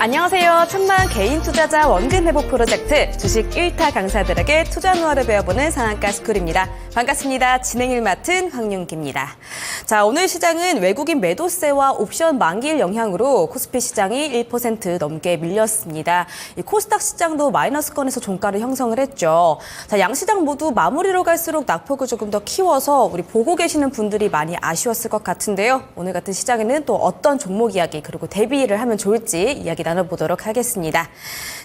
안녕하세요. 천만 개인 투자자 원금 회복 프로젝트 주식 1타 강사들에게 투자 노하우를 배워보는 상한가 스쿨입니다. 반갑습니다. 진행을 맡은 황윤기입니다. 자, 오늘 시장은 외국인 매도세와 옵션 만기일 영향으로 코스피 시장이 1% 넘게 밀렸습니다. 이 코스닥 시장도 마이너스권에서 종가를 형성을 했죠. 자, 양 시장 모두 마무리로 갈수록 낙폭을 조금 더 키워서 우리 보고 계시는 분들이 많이 아쉬웠을 것 같은데요. 오늘 같은 시장에는 또 어떤 종목 이야기 그리고 대비를 하면 좋을지 이야기 나눠보도록 하겠습니다.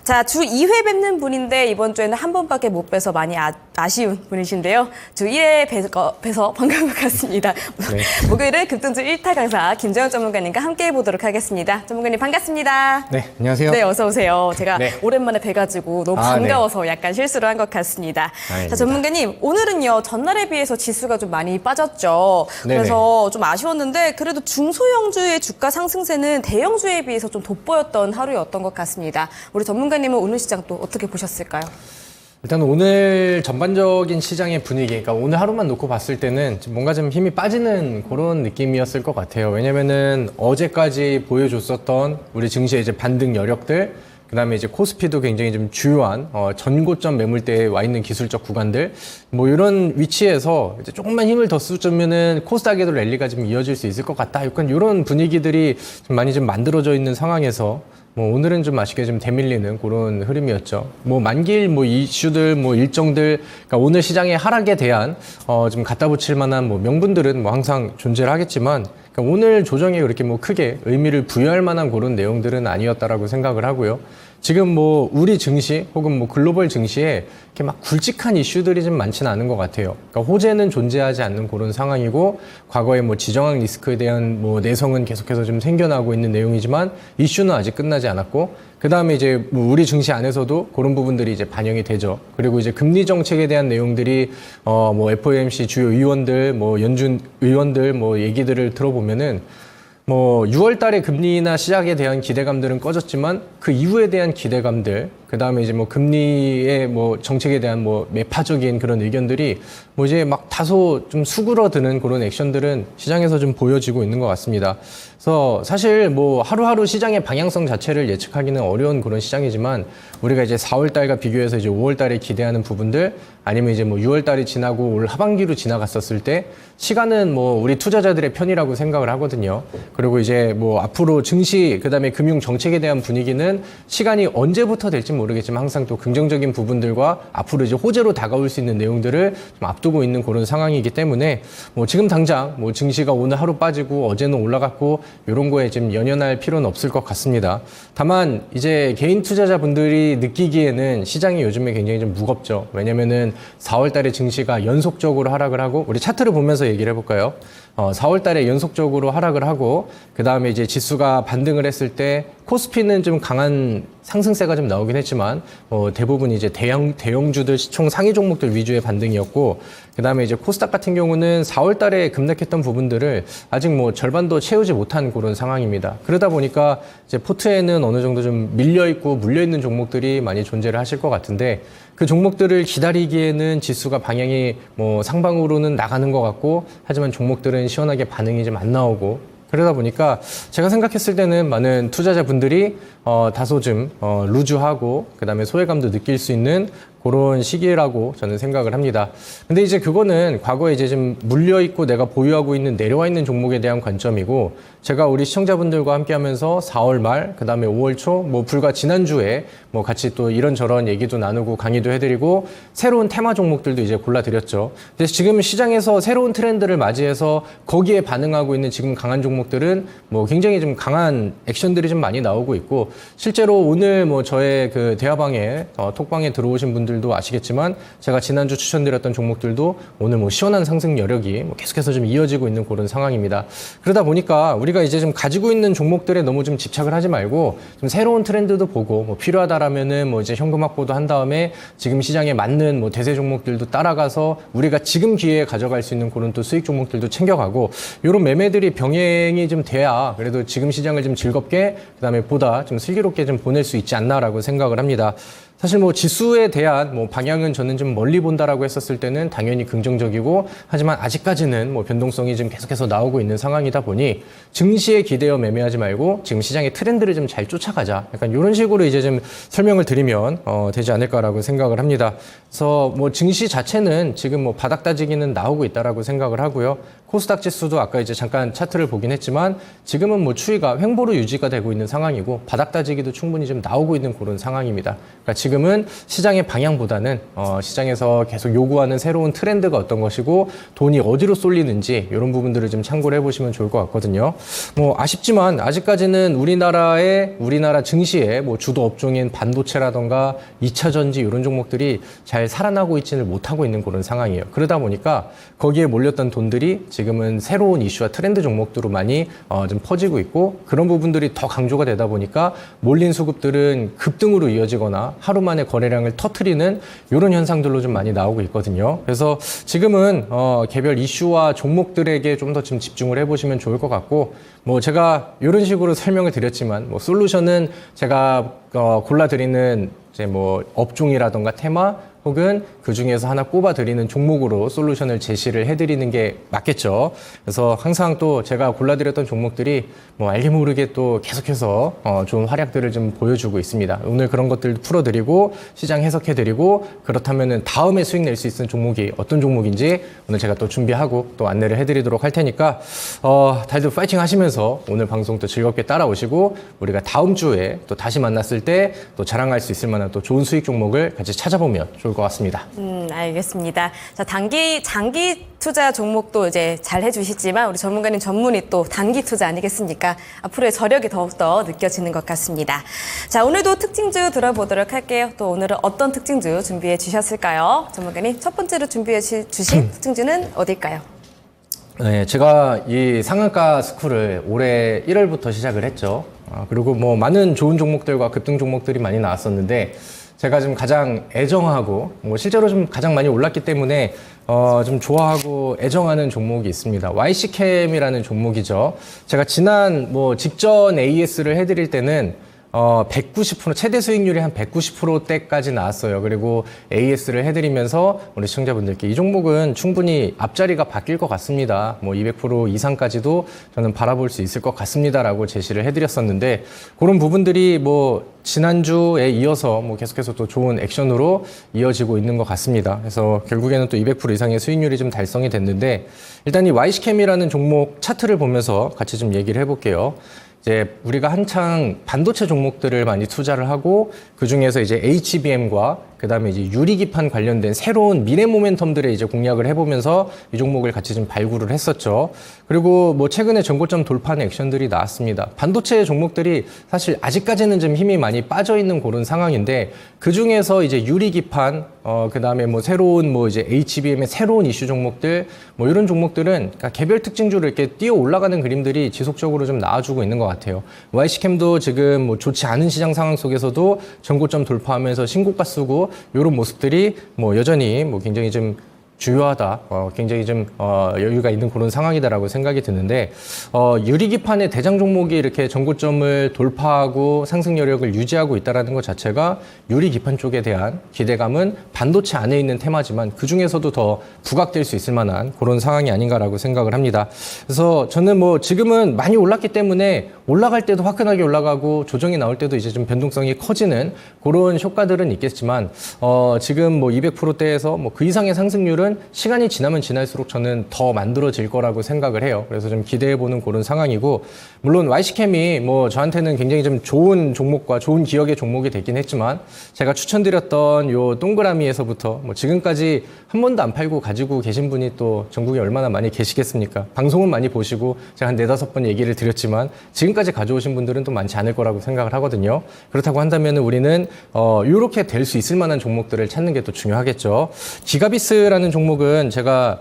자, 주 2회 뵙는 분인데 이번 주에는 한 번밖에 못 뵈서 많이 아쉬운 분이신데요. 주 1회 뵈서 반가운 것 같습니다. 네. 목요일은 급등주 1타 강사 김정현 전문가님과 함께 해보도록 하겠습니다. 전문가님 반갑습니다. 네, 안녕하세요. 네, 어서 오세요. 제가 오랜만에 뵈가지고 너무 반가워서 약간 실수를 한 것 같습니다. 자, 전문가님 오늘은요 전날에 비해서 지수가 좀 많이 빠졌죠. 그래서 좀 아쉬웠는데 그래도 중소형주의 주가 상승세는 대형주에 비해서 좀 돋보였던 하루였던 것 같습니다. 우리 전문가님은 오늘 시장 또 어떻게 보셨을까요? 일단 오늘 전반적인 시장의 분위기, 그러니까 오늘 하루만 놓고 봤을 때는 뭔가 좀 힘이 빠지는 그런 느낌이었을 것 같아요. 왜냐면은 어제까지 보여줬었던 우리 증시의 이제 반등 여력들, 그다음에 이제 코스피도 굉장히 좀 주요한 전고점 매물대에 와 있는 기술적 구간들, 뭐 이런 위치에서 이제 조금만 힘을 더 쓰면은 코스닥에도 랠리가 좀 이어질 수 있을 것 같다. 약간 이런 분위기들이 좀 많이 좀 만들어져 있는 상황에서. 뭐 오늘은 좀 아쉽게 좀 대밀리는 그런 흐름이었죠. 뭐 만기일 뭐 이슈들 뭐 일정들, 그러니까 오늘 시장의 하락에 대한 좀 갖다 붙일 만한 뭐 명분들은 뭐 항상 존재를 하겠지만, 그러니까 오늘 조정에 그렇게 뭐 크게 의미를 부여할 만한 그런 내용들은 아니었다라고 생각을 하고요. 지금 뭐 우리 증시 혹은 뭐 글로벌 증시에 이렇게 막 굵직한 이슈들이 좀 많지는 않은 것 같아요. 그러니까 호재는 존재하지 않는 그런 상황이고, 과거에 뭐 지정학 리스크에 대한 뭐 내성은 계속해서 좀 생겨나고 있는 내용이지만 이슈는 아직 끝나지 않았고, 그 다음에 이제 뭐 우리 증시 안에서도 그런 부분들이 이제 반영이 되죠. 그리고 이제 금리 정책에 대한 내용들이 뭐 FOMC 주요 의원들, 뭐 연준 의원들 뭐 얘기들을 들어보면은 뭐 6월 달에 금리나 시작에 대한 기대감들은 꺼졌지만 그 이후에 대한 기대감들, 그 다음에 이제 뭐 금리의 뭐 정책에 대한 뭐 매파적인 그런 의견들이 뭐 이제 막 다소 좀 수그러드는 그런 액션들은 시장에서 좀 보여지고 있는 것 같습니다. 그래서 사실 뭐 하루하루 시장의 방향성 자체를 예측하기는 어려운 그런 시장이지만, 우리가 이제 4월 달과 비교해서 이제 5월 달에 기대하는 부분들, 아니면 이제 뭐 6월 달이 지나고 올 하반기로 지나갔었을 때 시간은 뭐 우리 투자자들의 편이라고 생각을 하거든요. 그리고 이제 뭐 앞으로 증시, 그다음에 금융 정책에 대한 분위기는 시간이 언제부터 될지 모르겠지만 항상 또 긍정적인 부분들과 앞으로 이제 호재로 다가올 수 있는 내용들을 좀 앞두고 있는 그런 상황이기 때문에 뭐 지금 당장 뭐 증시가 오늘 하루 빠지고 어제는 올라갔고 이런 거에 지금 연연할 필요는 없을 것 같습니다. 다만 이제 개인 투자자분들이 느끼기에는 시장이 요즘에 굉장히 좀 무겁죠. 왜냐면은 4월 달에 증시가 연속적으로 하락을 하고, 우리 차트를 보면서 얘기를 해볼까요? 4월 달에 연속적으로 하락을 하고, 그 다음에 이제 지수가 반등을 했을 때 코스피는 좀 강한 상승세가 좀 나오긴 했지만 대부분 이제 대형주들 시총 상위 종목들 위주의 반등이었고, 그 다음에 이제 코스닥 같은 경우는 4월 달에 급락했던 부분들을 아직 뭐 절반도 채우지 못한 그런 상황입니다. 그러다 보니까 이제 포트에는 어느 정도 좀 밀려있고 물려있는 종목들이 많이 존재를 하실 것 같은데, 그 종목들을 기다리기에는 지수가 방향이 뭐 상방으로는 나가는 것 같고, 하지만 종목들은 시원하게 반응이 좀 안 나오고, 그러다 보니까 제가 생각했을 때는 많은 투자자분들이 다소 좀 루즈하고 그다음에 소외감도 느낄 수 있는 그런 시기라고 저는 생각을 합니다. 근데 이제 그거는 과거에 이제 좀 물려있고 내가 보유하고 있는 내려와 있는 종목에 대한 관점이고, 제가 우리 시청자분들과 함께 하면서 4월 말, 그 다음에 5월 초, 뭐 불과 지난주에 뭐 같이 또 이런저런 얘기도 나누고 강의도 해드리고 새로운 테마 종목들도 이제 골라드렸죠. 그래서 지금 시장에서 새로운 트렌드를 맞이해서 거기에 반응하고 있는 지금 강한 종목들은 뭐 굉장히 좀 강한 액션들이 좀 많이 나오고 있고, 실제로 오늘 뭐 저의 그 대화방에 톡방에 들어오신 분들도 아시겠지만 제가 지난주 추천드렸던 종목들도 오늘 뭐 시원한 상승 여력이 뭐 계속해서 좀 이어지고 있는 그런 상황입니다. 그러다 보니까 우리가 이제 좀 가지고 있는 종목들에 너무 좀 집착을 하지 말고 좀 새로운 트렌드도 보고, 뭐 필요하다라면은 뭐 이제 현금 확보도 한 다음에 지금 시장에 맞는 뭐 대세 종목들도 따라가서 우리가 지금 기회에 가져갈 수 있는 그런 또 수익 종목들도 챙겨가고, 이런 매매들이 병행이 좀 돼야 그래도 지금 시장을 좀 즐겁게, 그다음에 보다 좀 슬기롭게 좀 보낼 수 있지 않나라고 생각을 합니다. 사실 뭐 지수에 대한 뭐 방향은 저는 좀 멀리 본다라고 했었을 때는 당연히 긍정적이고, 하지만 아직까지는 뭐 변동성이 좀 계속해서 나오고 있는 상황이다 보니 증시에 기대어 매매하지 말고 지금 시장의 트렌드를 좀 잘 쫓아가자. 약간 이런 식으로 이제 좀 설명을 드리면 되지 않을까라고 생각을 합니다. 그래서 뭐 증시 자체는 지금 뭐 바닥 다지기는 나오고 있다라고 생각을 하고요. 코스닥 지수도 아까 이제 잠깐 차트를 보긴 했지만 지금은 뭐 추이가 횡보로 유지가 되고 있는 상황이고 바닥 다지기도 충분히 좀 나오고 있는 그런 상황입니다. 그러니까 지금은 시장의 방향보다는 시장에서 계속 요구하는 새로운 트렌드가 어떤 것이고 돈이 어디로 쏠리는지 이런 부분들을 좀 참고를 해보시면 좋을 것 같거든요. 뭐 아쉽지만 아직까지는 우리나라 증시의 뭐 주도 업종인 반도체라던가 2차 전지 이런 종목들이 잘 살아나고 있지는 못하고 있는 그런 상황이에요. 그러다 보니까 거기에 몰렸던 돈들이 지금은 새로운 이슈와 트렌드 종목들로 많이 좀 퍼지고 있고, 그런 부분들이 더 강조가 되다 보니까 몰린 수급들은 급등으로 이어지거나 하루 만에 거래량을 터트리는 이런 현상들로 좀 많이 나오고 있거든요. 그래서 지금은 개별 이슈와 종목들에게 좀 더 좀 집중을 해보시면 좋을 것 같고, 뭐 제가 이런 식으로 설명을 드렸지만 뭐 솔루션은 제가 골라드리는 이제 뭐 업종이라던가 테마 혹은 그 중에서 하나 꼽아드리는 종목으로 솔루션을 제시를 해드리는 게 맞겠죠. 그래서 항상 또 제가 골라드렸던 종목들이 뭐 알게 모르게 또 계속해서 좋은 활약들을 좀 보여주고 있습니다. 오늘 그런 것들 풀어드리고 시장 해석해드리고, 그렇다면은 다음에 수익 낼 수 있는 종목이 어떤 종목인지 오늘 제가 또 준비하고 또 안내를 해드리도록 할 테니까 다들 파이팅 하시면서 오늘 방송 또 즐겁게 따라오시고, 우리가 다음 주에 또 다시 만났을 때 또 자랑할 수 있을 만한 또 좋은 수익 종목을 같이 찾아보면 좋을 것 같습니다. 알겠습니다. 자, 장기 투자 종목도 이제 잘 해주시지만 우리 전문가님 전문이 또 단기 투자 아니겠습니까? 앞으로의 저력이 더욱더 느껴지는 것 같습니다. 자, 오늘도 특징주 들어보도록 할게요. 또 오늘은 어떤 특징주 준비해 주셨을까요? 전문가님, 첫 번째로 준비해 주신 특징주는 어딜까요? 네, 제가 이 상한가 스쿨을 올해 1월부터 시작을 했죠. 그리고 뭐 많은 좋은 종목들과 급등 종목들이 많이 나왔었는데, 제가 지금 가장 애정하고 뭐 실제로 좀 가장 많이 올랐기 때문에 좀 좋아하고 애정하는 종목이 있습니다. YC캠이라는 종목이죠. 제가 지난 뭐 직전 AS를 해드릴 때는 190% 최대 수익률이 한 190%대까지 나왔어요. 그리고 AS를 해드리면서 우리 시청자분들께 이 종목은 충분히 앞자리가 바뀔 것 같습니다. 뭐 200% 이상까지도 저는 바라볼 수 있을 것 같습니다라고 제시를 해드렸었는데, 그런 부분들이 뭐 지난주에 이어서 뭐 계속해서 또 좋은 액션으로 이어지고 있는 것 같습니다. 그래서 결국에는 또 200% 이상의 수익률이 좀 달성이 됐는데, 일단 이 YC캠이라는 종목 차트를 보면서 같이 좀 얘기를 해볼게요. 이제 우리가 한창 반도체 종목들을 많이 투자를 하고, 그 중에서 이제 HBM과 그다음에 이제 유리기판 관련된 새로운 미래 모멘텀들에 이제 공략을 해보면서 이 종목을 같이 좀 발굴을 했었죠. 그리고 뭐 최근에 전고점 돌파하는 액션들이 나왔습니다. 반도체 종목들이 사실 아직까지는 좀 힘이 많이 빠져 있는 그런 상황인데, 그 중에서 이제 유리기판, 그다음에 뭐 새로운 뭐 이제 HBM의 새로운 이슈 종목들, 뭐 이런 종목들은 그러니까 개별 특징주로 이렇게 뛰어 올라가는 그림들이 지속적으로 좀 나와주고 있는 것 같아요. YC캠도 지금 뭐 좋지 않은 시장 상황 속에서도 전고점 돌파하면서 신고가 쓰고, 이런 모습들이 뭐 여전히 뭐 굉장히 좀 주요하다, 굉장히 좀 여유가 있는 그런 상황이다라고 생각이 드는데, 유리기판의 대장 종목이 이렇게 전고점을 돌파하고 상승 여력을 유지하고 있다는 것 자체가 유리기판 쪽에 대한 기대감은 반도체 안에 있는 테마지만 그 중에서도 더 부각될 수 있을 만한 그런 상황이 아닌가라고 생각을 합니다. 그래서 저는 뭐 지금은 많이 올랐기 때문에 올라갈 때도 화끈하게 올라가고 조정이 나올 때도 이제 좀 변동성이 커지는 그런 효과들은 있겠지만, 지금 뭐 200%대에서 뭐 그 이상의 상승률은 시간이 지나면 지날수록 저는 더 만들어질 거라고 생각을 해요. 그래서 좀 기대해보는 그런 상황이고, 물론 YC캠이 뭐 저한테는 굉장히 좀 좋은 종목과 좋은 기억의 종목이 되긴 했지만, 제가 추천드렸던 요 동그라미에서부터 뭐 지금까지 한 번도 안 팔고 가지고 계신 분이 또 전국에 얼마나 많이 계시겠습니까? 방송은 많이 보시고 제가 한 4-5번 얘기를 드렸지만 지금까지 가져오신 분들은 또 많지 않을 거라고 생각을 하거든요. 그렇다고 한다면 우리는 이렇게 될 수 있을 만한 종목들을 찾는 게 또 중요하겠죠. 기가비스라는 종목은 제가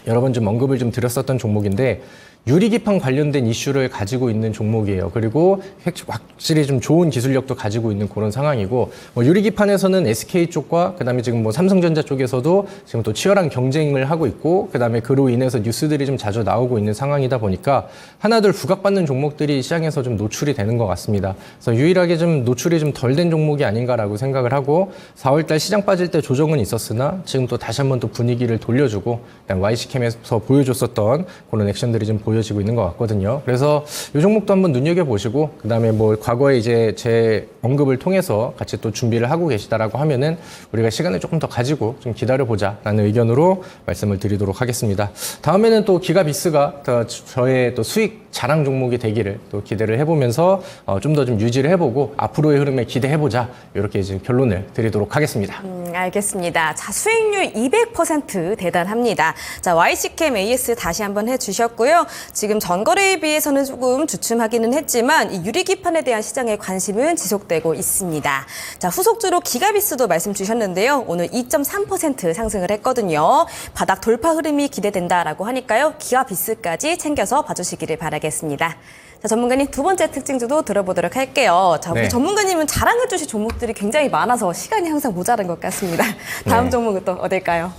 여러 번 좀 언급을 좀 드렸었던 종목인데, 유리기판 관련된 이슈를 가지고 있는 종목이에요. 그리고 확실히 좀 좋은 기술력도 가지고 있는 그런 상황이고, 뭐 유리기판에서는 SK 쪽과 그다음에 지금 뭐 삼성전자 쪽에서도 지금 또 치열한 경쟁을 하고 있고, 그다음에 그로 인해서 뉴스들이 좀 자주 나오고 있는 상황이다 보니까 하나둘 부각받는 종목들이 시장에서 좀 노출이 되는 것 같습니다. 그래서 유일하게 좀 노출이 좀 덜 된 종목이 아닌가라고 생각을 하고, 4월달 시장 빠질 때 조정은 있었으나 지금 또 다시 한번 또 분위기를 돌려주고 YC캠에서 보여줬었던 그런 액션들이 좀 보여지고 있는 것 같거든요. 그래서 이 종목도 한번 눈여겨보시고, 그 다음에 뭐 과거에 이제 제 언급을 통해서 같이 또 준비를 하고 계시다라고 하면은 우리가 시간을 조금 더 가지고 좀 기다려보자라는 의견으로 말씀을 드리도록 하겠습니다. 다음에는 또 기가비스가 더 저의 또 수익 자랑 종목이 되기를 또 기대를 해보면서 좀 더 좀 유지를 해보고 앞으로의 흐름에 기대해보자, 이렇게 이제 결론을 드리도록 하겠습니다. 알겠습니다. 자, 수익률 200% 대단합니다. 자, YC캠 AS 다시 한번 해주셨고요. 지금 전거래에 비해서는 조금 주춤하기는 했지만 이 유리기판에 대한 시장의 관심은 지속되고 있습니다. 자, 후속주로 기가비스도 말씀 주셨는데요. 오늘 2.3% 상승을 했거든요. 바닥 돌파 흐름이 기대된다라고 하니까요. 기가비스까지 챙겨서 봐주시기를 바라겠습니다. 자, 전문가님 두 번째 특징주도 들어보도록 할게요. 자, 우리 네. 전문가님은 자랑해 주실 종목들이 굉장히 많아서 시간이 항상 모자란 것 같습니다. 다음 네. 종목은 또 어딜까요?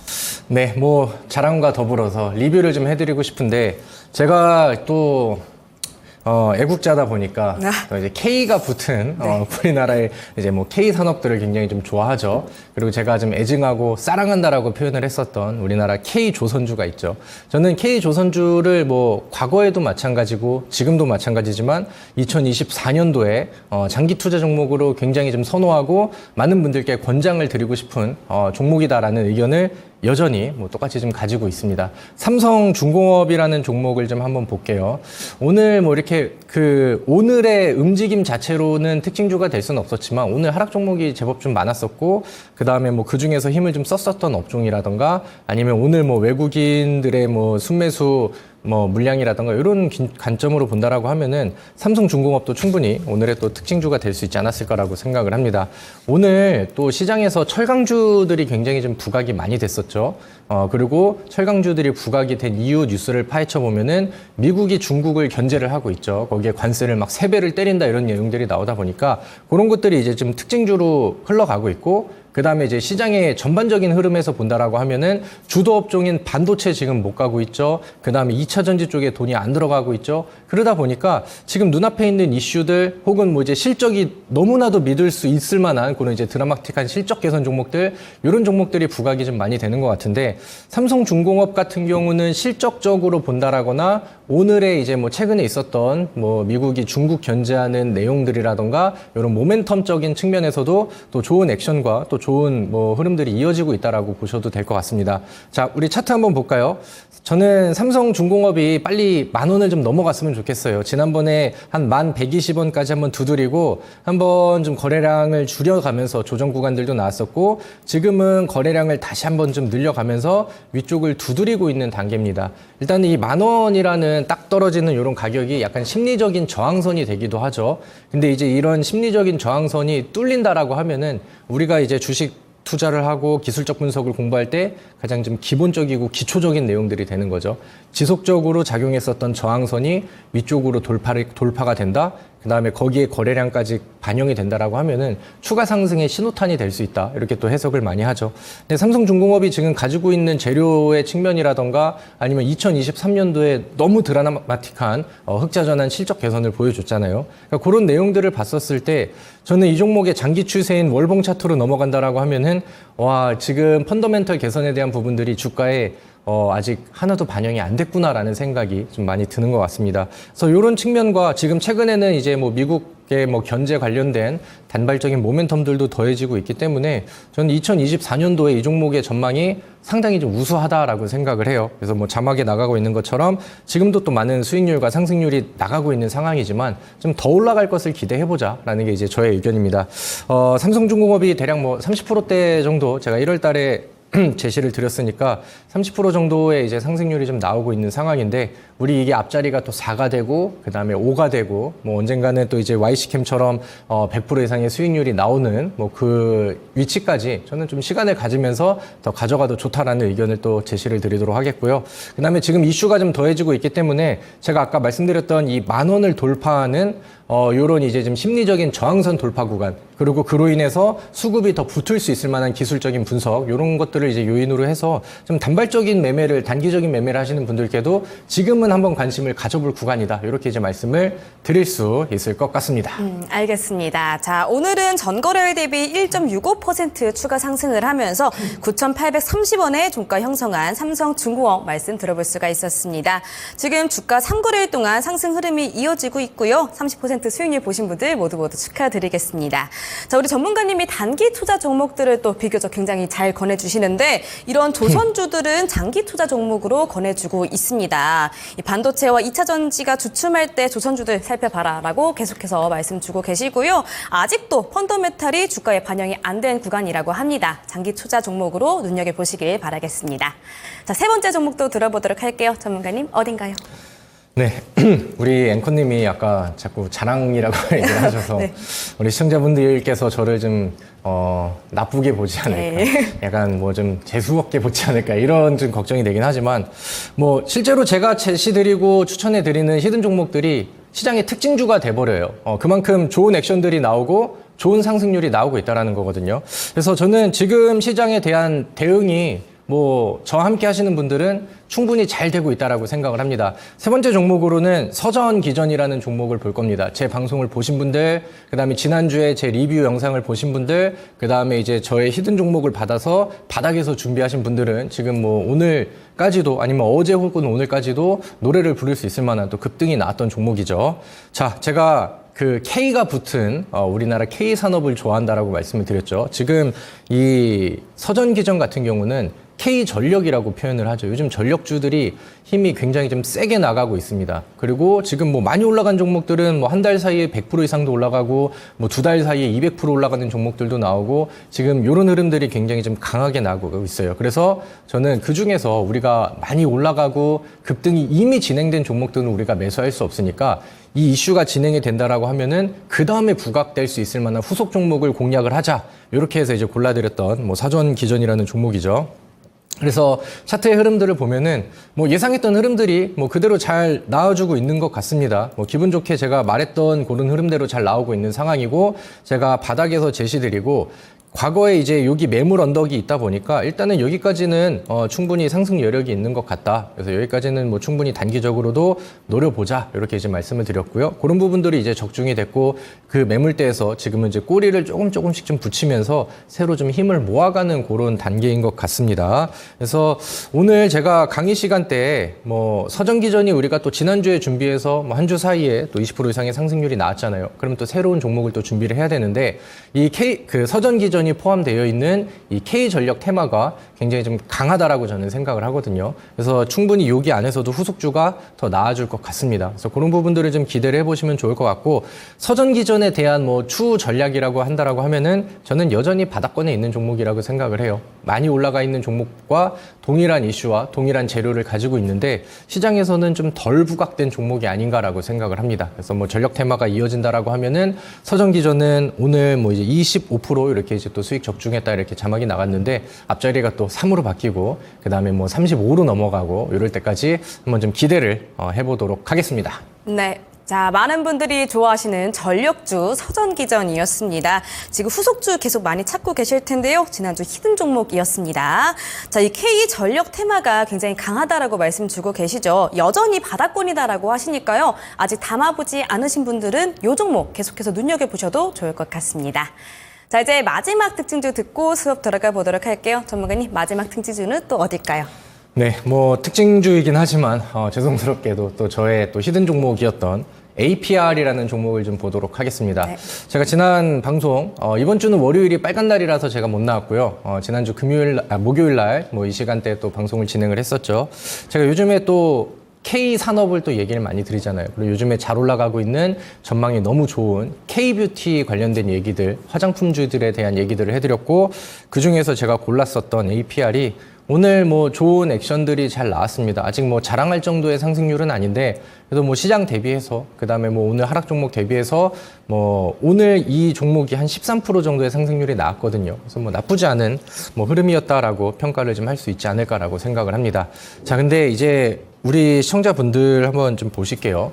네, 뭐 자랑과 더불어서 리뷰를 좀 해드리고 싶은데, 제가 또 애국자다 보니까 또 이제 K가 붙은 우리나라의 이제 뭐 K 산업들을 굉장히 좀 좋아하죠. 그리고 제가 좀 애증하고 사랑한다라고 표현을 했었던 우리나라 K 조선주가 있죠. 저는 K 조선주를 뭐 과거에도 마찬가지고 지금도 마찬가지지만 2024년도에 장기 투자 종목으로 굉장히 좀 선호하고 많은 분들께 권장을 드리고 싶은 종목이다라는 의견을 여전히 뭐 똑같이 좀 가지고 있습니다. 삼성중공업이라는 종목을 좀 한번 볼게요. 오늘 뭐 이렇게 오늘의 움직임 자체로는 특징주가 될 수는 없었지만 오늘 하락 종목이 제법 좀 많았었고, 그 다음에 뭐 그 중에서 힘을 좀 썼었던 업종이라던가 아니면 오늘 뭐 외국인들의 뭐 순매수 뭐 물량이라던가 이런 관점으로 본다라고 하면은 삼성중공업도 충분히 오늘의 또 특징주가 될 수 있지 않았을 거라고 생각을 합니다. 오늘 또 시장에서 철강주들이 굉장히 좀 부각이 많이 됐었죠. 그리고 철강주들이 부각이 된 이유 뉴스를 파헤쳐 보면은 미국이 중국을 견제를 하고 있죠. 거기에 관세를 막 3배를 때린다 이런 내용들이 나오다 보니까 그런 것들이 이제 좀 특징주로 흘러가고 있고, 그 다음에 이제 시장의 전반적인 흐름에서 본다라고 하면은 주도 업종인 반도체 지금 못 가고 있죠. 그 다음에 2차 전지 쪽에 돈이 안 들어가고 있죠. 그러다 보니까 지금 눈앞에 있는 이슈들 혹은 뭐 이제 실적이 너무나도 믿을 수 있을 만한 그런 이제 드라마틱한 실적 개선 종목들, 이런 종목들이 부각이 좀 많이 되는 것 같은데, 삼성중공업 같은 경우는 실적적으로 본다라거나 오늘의 이제 뭐 최근에 있었던 뭐 미국이 중국 견제하는 내용들이라던가 이런 모멘텀적인 측면에서도 또 좋은 액션과 또 좋은 뭐 흐름들이 이어지고 있다라고 보셔도 될 것 같습니다. 자, 우리 차트 한번 볼까요? 저는 삼성중공업이 빨리 10,000원을 좀 넘어갔으면 좋겠어요. 지난번에 한 11,120원까지 한번 두드리고 한번 좀 거래량을 줄여가면서 조정 구간들도 나왔었고, 지금은 거래량을 다시 한번 좀 늘려가면서 위쪽을 두드리고 있는 단계입니다. 일단 이 10,000원이라는 딱 떨어지는 이런 가격이 약간 심리적인 저항선이 되기도 하죠. 근데 이제 이런 심리적인 저항선이 뚫린다라고 하면은 우리가 이제 주식 투자를 하고 기술적 분석을 공부할 때 가장 좀 기본적이고 기초적인 내용들이 되는 거죠. 지속적으로 작용했었던 저항선이 위쪽으로 돌파가 된다. 그 다음에 거기에 거래량까지 반영이 된다라고 하면은 추가 상승의 신호탄이 될 수 있다. 이렇게 또 해석을 많이 하죠. 근데 삼성중공업이 지금 가지고 있는 재료의 측면이라던가 아니면 2023년도에 너무 드라마틱한 흑자전환 실적 개선을 보여줬잖아요. 그러니까 그런 내용들을 봤었을 때 저는 이 종목의 장기 추세인 월봉 차트로 넘어간다라고 하면은 와, 지금 펀더멘털 개선에 대한 부분들이 주가에 아직 하나도 반영이 안 됐구나라는 생각이 좀 많이 드는 것 같습니다. 그래서 이런 측면과 지금 최근에는 이제 뭐 미국의 뭐 견제 관련된 단발적인 모멘텀들도 더해지고 있기 때문에 저는 2024년도에 이 종목의 전망이 상당히 좀 우수하다라고 생각을 해요. 그래서 뭐 자막에 나가고 있는 것처럼 지금도 또 많은 수익률과 상승률이 나가고 있는 상황이지만 좀 더 올라갈 것을 기대해보자라는 게 이제 저의 의견입니다. 삼성중공업이 대략 뭐 30%대 정도 제가 1월 달에 제시를 드렸으니까 30% 정도의 이제 상승률이 좀 나오고 있는 상황인데 우리 이게 앞자리가 또 4가 되고 그다음에 5가 되고 뭐 언젠가는 또 이제 YC캠처럼 100% 이상의 수익률이 나오는 뭐 그 위치까지 저는 좀 시간을 가지면서 더 가져가도 좋다라는 의견을 또 제시를 드리도록 하겠고요. 그다음에 지금 이슈가 좀 더해지고 있기 때문에 제가 아까 말씀드렸던 이 10,000원을 돌파하는 요런 이제 좀 심리적인 저항선 돌파 구간 그리고 그로 인해서 수급이 더 붙을 수 있을 만한 기술적인 분석 이런 것들을 이제 요인으로 해서 좀 단발적인 매매를 단기적인 매매를 하시는 분들께도 지금은 한번 관심을 가져볼 구간이다 이렇게 이제 말씀을 드릴 수 있을 것 같습니다. 알겠습니다. 자, 오늘은 전거래일 대비 1.65% 추가 상승을 하면서 9,830원의 종가 형성한 삼성중공업 말씀 들어볼 수가 있었습니다. 지금 주가 3거래일 동안 상승 흐름이 이어지고 있고요. 30% 수익률 보신 분들 모두 축하드리겠습니다. 자, 우리 전문가님이 단기 투자 종목들을 또 비교적 굉장히 잘 권해주시는데 이런 조선주들은 장기 투자 종목으로 권해주고 있습니다. 이 반도체와 2차 전지가 주춤할 때 조선주들 살펴봐라라고 계속해서 말씀 주고 계시고요. 아직도 펀더메탈이 주가에 반영이 안 된 구간이라고 합니다. 장기 투자 종목으로 눈여겨보시길 바라겠습니다. 자, 세 번째 종목도 들어보도록 할게요. 전문가님 어딘가요? 네, 우리 앵커님이 아까 자꾸 자랑이라고 얘기를 하셔서 네. 우리 시청자분들께서 저를 좀 나쁘게 보지 않을까, 네. 약간 뭐 좀 재수없게 보지 않을까 이런 좀 걱정이 되긴 하지만 뭐 실제로 제가 제시드리고 추천해드리는 히든 종목들이 시장의 특징주가 돼버려요. 그만큼 좋은 액션들이 나오고 좋은 상승률이 나오고 있다는 거거든요. 그래서 저는 지금 시장에 대한 대응이 뭐 저와 함께 하시는 분들은 충분히 잘 되고 있다라고 생각을 합니다. 세 번째 종목으로는 서전기전이라는 종목을 볼 겁니다. 제 방송을 보신 분들, 그다음에 지난주에 제 리뷰 영상을 보신 분들, 그다음에 이제 저의 히든 종목을 받아서 바닥에서 준비하신 분들은 지금 뭐 오늘까지도 아니면 어제 혹은 오늘까지도 노래를 부를 수 있을 만한 또 급등이 나왔던 종목이죠. 자, 제가 그 K가 붙은 우리나라 K 산업을 좋아한다라고 말씀을 드렸죠. 지금 이 서전기전 같은 경우는 K 전력이라고 표현을 하죠. 요즘 전력주들이 힘이 굉장히 좀 세게 나가고 있습니다. 그리고 지금 뭐 많이 올라간 종목들은 뭐 한 달 사이에 100% 이상도 올라가고 뭐 2달 사이에 200% 올라가는 종목들도 나오고 지금 이런 흐름들이 굉장히 좀 강하게 나오고 있어요. 그래서 저는 그 중에서 우리가 많이 올라가고 급등이 이미 진행된 종목들은 우리가 매수할 수 없으니까 이 이슈가 진행이 된다라고 하면은 그 다음에 부각될 수 있을 만한 후속 종목을 공략을 하자. 이렇게 해서 이제 골라드렸던 뭐 사전기전이라는 종목이죠. 그래서 차트의 흐름들을 보면은 뭐 예상했던 흐름들이 뭐 그대로 잘 나와주고 있는 것 같습니다. 뭐 기분 좋게 제가 말했던 그런 흐름대로 잘 나오고 있는 상황이고 제가 바닥에서 제시드리고 과거에 이제 여기 매물 언덕이 있다 보니까 일단은 여기까지는 충분히 상승 여력이 있는 것 같다. 그래서 여기까지는 뭐 충분히 단기적으로도 노려보자. 이렇게 이제 말씀을 드렸고요. 그런 부분들이 이제 적중이 됐고 그 매물대에서 지금은 이제 꼬리를 조금씩 좀 붙이면서 새로 좀 힘을 모아가는 그런 단계인 것 같습니다. 그래서 오늘 제가 강의 시간대에 뭐 서전기전이 우리가 또 지난주에 준비해서 뭐 한 주 사이에 또 20% 이상의 상승률이 나왔잖아요. 그러면 또 새로운 종목을 또 준비를 해야 되는데 이 그 서전기전 이 포함되어 있는 이 K 전력 테마가 굉장히 좀 강하다라고 저는 생각을 하거든요. 그래서 충분히 여기 안에서도 후속주가 더 나아질 것 같습니다. 그래서 그런 부분들을 좀 기대를 해보시면 좋을 것 같고 서전기전에 대한 뭐 추후 전략이라고 한다라고 하면은 저는 여전히 바닥권에 있는 종목이라고 생각을 해요. 많이 올라가 있는 종목과 동일한 이슈와 동일한 재료를 가지고 있는데 시장에서는 좀 덜 부각된 종목이 아닌가라고 생각을 합니다. 그래서 뭐 전력 테마가 이어진다라고 하면은 서전기전은 오늘 뭐 이제 25% 이렇게 이제 또 수익 적중했다 이렇게 자막이 나갔는데 앞자리가 또 3으로 바뀌고 그 다음에 뭐 35로 넘어가고 이럴 때까지 한번 좀 기대를 해보도록 하겠습니다. 네. 자, 많은 분들이 좋아하시는 전력주 서전기전이었습니다. 지금 후속주 계속 많이 찾고 계실 텐데요. 지난주 히든 종목이었습니다. 자, 이 K 전력 테마가 굉장히 강하다라고 말씀 주고 계시죠. 여전히 바닥권이다라고 하시니까요. 아직 담아보지 않으신 분들은 이 종목 계속해서 눈여겨보셔도 좋을 것 같습니다. 자, 이제 마지막 특징주 듣고 수업 들어가 보도록 할게요. 전문가님, 마지막 특징주는 또 어딜까요? 네, 뭐 특징주이긴 하지만 죄송스럽게도 또 저의 또 히든 종목이었던 APR이라는 종목을 좀 보도록 하겠습니다. 네. 제가 지난 방송 이번 주는 월요일이 빨간 날이라서 제가 못 나왔고요. 지난주 목요일 날 뭐 이 시간대에 또 방송을 진행을 했었죠. 제가 요즘에 또 K 산업을 또 얘기를 많이 드리잖아요. 그리고 요즘에 잘 올라가고 있는 전망이 너무 좋은 K-뷰티 관련된 얘기들, 화장품주들에 대한 얘기들을 해드렸고, 그 중에서 제가 골랐었던 APR이 오늘 뭐 좋은 액션들이 잘 나왔습니다. 아직 뭐 자랑할 정도의 상승률은 아닌데, 그래도 뭐 시장 대비해서, 그 다음에 뭐 오늘 하락 종목 대비해서 뭐 오늘 이 종목이 한 13% 정도의 상승률이 나왔거든요. 그래서 뭐 나쁘지 않은 뭐 흐름이었다라고 평가를 좀 할 수 있지 않을까라고 생각을 합니다. 자, 근데 이제 우리 시청자분들 한번 좀 보실게요.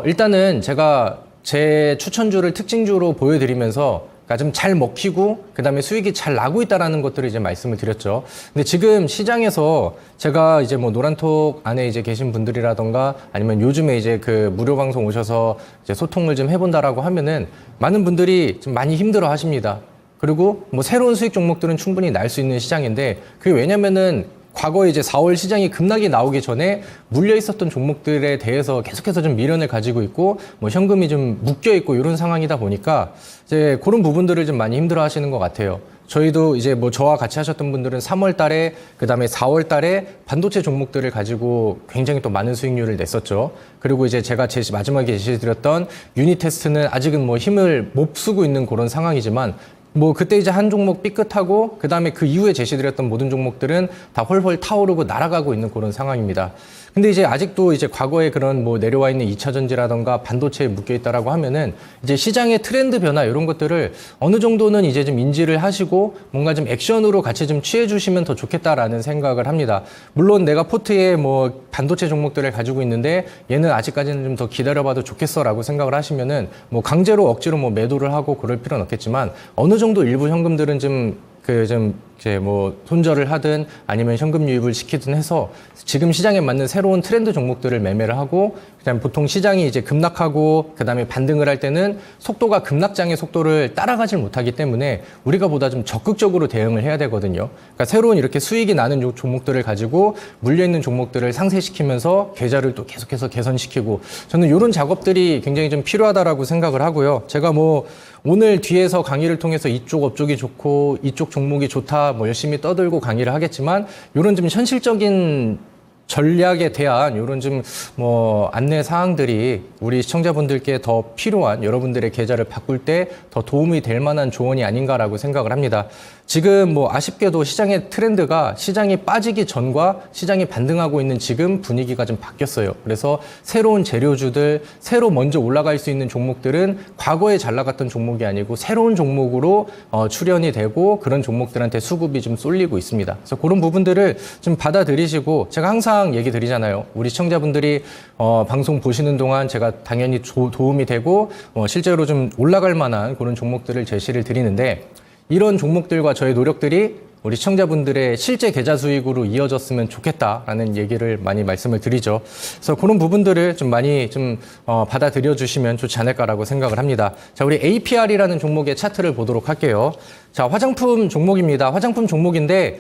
일단은 제가 제 추천주를 특징주로 보여드리면서 그러니까 좀 잘 먹히고 그다음에 수익이 잘 나고 있다라는 것들을 이제 말씀을 드렸죠. 근데 지금 시장에서 제가 이제 뭐 노란톡 안에 이제 계신 분들이라던가 아니면 요즘에 이제 그 무료 방송 오셔서 이제 소통을 좀 해본다라고 하면은 많은 분들이 좀 많이 힘들어 하십니다. 그리고 뭐 새로운 수익 종목들은 충분히 날 수 있는 시장인데 그게 왜냐면은 과거에 이제 4월 시장이 급락이 나오기 전에 물려 있었던 종목들에 대해서 계속해서 좀 미련을 가지고 있고 뭐 현금이 좀 묶여 있고 이런 상황이다 보니까 이제 그런 부분들을 좀 많이 힘들어 하시는 것 같아요. 저희도 이제 뭐 저와 같이 하셨던 분들은 3월 달에 그다음에 4월 달에 반도체 종목들을 가지고 굉장히 또 많은 수익률을 냈었죠. 그리고 이제 제가 마지막에 제시드렸던 유니테스트는 아직은 뭐 힘을 못 쓰고 있는 그런 상황이지만 뭐 그때 이제 한 종목 삐끗하고 그다음에 그 이후에 제시드렸던 모든 종목들은 다 헐헐 타오르고 날아가고 있는 그런 상황입니다. 근데 이제 아직도 이제 과거에 그런 뭐 내려와 있는 2차 전지라던가 반도체에 묶여 있다라고 하면은 이제 시장의 트렌드 변화 이런 것들을 어느 정도는 이제 좀 인지를 하시고 뭔가 좀 액션으로 같이 좀 취해 주시면 더 좋겠다라는 생각을 합니다. 물론 내가 포트에 뭐 반도체 종목들을 가지고 있는데 얘는 아직까지는 좀 더 기다려봐도 좋겠어라고 생각을 하시면은 뭐 강제로 억지로 뭐 매도를 하고 그럴 필요는 없겠지만 어느 정도 일부 현금들은 이제 뭐 손절을 하든 아니면 현금 유입을 시키든 해서 지금 시장에 맞는 새로운 트렌드 종목들을 매매를 하고 그다음에 보통 시장이 이제 급락하고 그다음에 반등을 할 때는 속도가 급락장의 속도를 따라가질 못하기 때문에 우리가 보다 좀 적극적으로 대응을 해야 되거든요. 그러니까 새로운 이렇게 수익이 나는 종목들을 가지고 물려 있는 종목들을 상쇄시키면서 계좌를 또 계속해서 개선시키고 저는 이런 작업들이 굉장히 좀 필요하다라고 생각을 하고요. 제가 뭐 오늘 뒤에서 강의를 통해서 이쪽 업종이 좋고 이쪽 종목이 좋다 뭐 열심히 떠들고 강의를 하겠지만 이런 좀 현실적인 전략에 대한 이런 좀 뭐 안내 사항들이 우리 시청자분들께 더 필요한 여러분들의 계좌를 바꿀 때 더 도움이 될 만한 조언이 아닌가라고 생각을 합니다. 지금 뭐 아쉽게도 시장의 트렌드가 시장이 빠지기 전과 시장이 반등하고 있는 지금 분위기가 좀 바뀌었어요. 그래서 새로운 재료주들, 새로 먼저 올라갈 수 있는 종목들은 과거에 잘 나갔던 종목이 아니고 새로운 종목으로 출현이 되고 그런 종목들한테 수급이 좀 쏠리고 있습니다. 그래서 그런 부분들을 좀 받아들이시고 제가 항상 얘기 드리잖아요. 우리 시청자분들이 방송 보시는 동안 제가 당연히 도움이 되고 실제로 좀 올라갈 만한 그런 종목들을 제시를 드리는데 이런 종목들과 저의 노력들이 우리 시청자분들의 실제 계좌 수익으로 이어졌으면 좋겠다라는 얘기를 많이 말씀을 드리죠. 그래서 그런 부분들을 좀 많이 받아들여 주시면 좋지 않을까라고 생각을 합니다. 자, 우리 APR이라는 종목의 차트를 보도록 할게요. 자, 화장품 종목입니다. 화장품 종목인데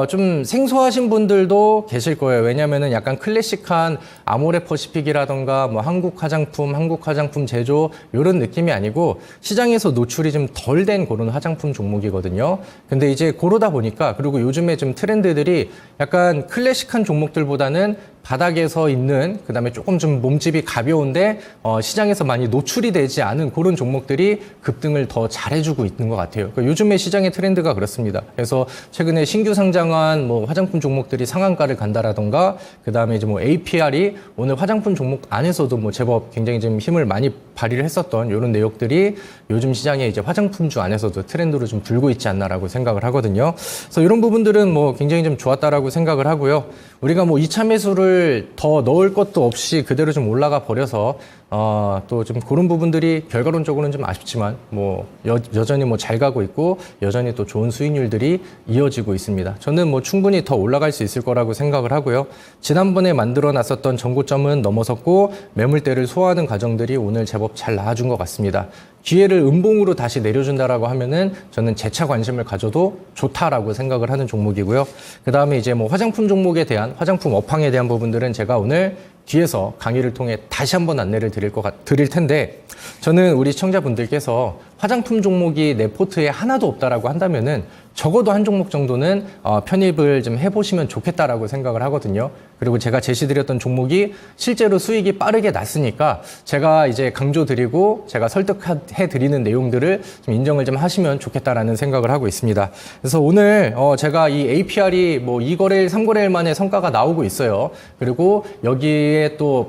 좀 생소하신 분들도 계실 거예요. 왜냐면은 약간 클래식한 아모레퍼시픽이라던가 뭐 한국 화장품 제조 이런 느낌이 아니고 시장에서 노출이 좀 덜 된 그런 화장품 종목이거든요. 근데 이제 그러다 보니까 그리고 요즘에 좀 트렌드들이 약간 클래식한 종목들보다는 바닥에서 있는 그다음에 조금 좀 몸집이 가벼운데 시장에서 많이 노출이 되지 않은 그런 종목들이 급등을 더 잘해주고 있는 것 같아요. 그러니까 요즘에 시장의 트렌드가 그렇습니다. 그래서 최근에 신규 상장한 뭐 화장품 종목들이 상한가를 간다라던가 그다음에 이제 뭐 APR이 오늘 화장품 종목 안에서도 뭐 제법 굉장히 좀 힘을 많이 발휘를 했었던 이런 내용들이 요즘 시장에 이제 화장품주 안에서도 트렌드로 좀 불고 있지 않나라고 생각을 하거든요. 그래서 이런 부분들은 뭐 굉장히 좀 좋았다라고 생각을 하고요. 우리가 뭐 2차 매수를 더 넣을 것도 없이 그대로 좀 올라가 버려서 또 좀 그런 부분들이 결과론적으로는 좀 아쉽지만 뭐 여전히 뭐 잘 가고 있고 여전히 또 좋은 수익률들이 이어지고 있습니다. 저는 뭐 충분히 더 올라갈 수 있을 거라고 생각을 하고요. 지난번에 만들어 놨었던 전고점은 넘어섰고 매물대를 소화하는 과정들이 오늘 제법 잘 나와준 것 같습니다. 기회를 음봉으로 다시 내려준다라고 하면은 저는 재차 관심을 가져도 좋다라고 생각을 하는 종목이고요. 그 다음에 이제 뭐 화장품 종목에 대한 화장품 업황에 대한 부분들은 제가 오늘 뒤에서 강의를 통해 다시 한번 안내를 드릴 텐데 저는 우리 시청자분들께서 화장품 종목이 내 포트에 하나도 없다라고 한다면은 적어도 한 종목 정도는 편입을 좀 해보시면 좋겠다라고 생각을 하거든요. 그리고 제가 제시드렸던 종목이 실제로 수익이 빠르게 났으니까 제가 이제 강조드리고 제가 설득해드리는 내용들을 좀 인정을 좀 하시면 좋겠다라는 생각을 하고 있습니다. 그래서 오늘 제가 이 APR이 뭐 2거래일, 3거래일 만에 성과가 나오고 있어요. 그리고 여기에 또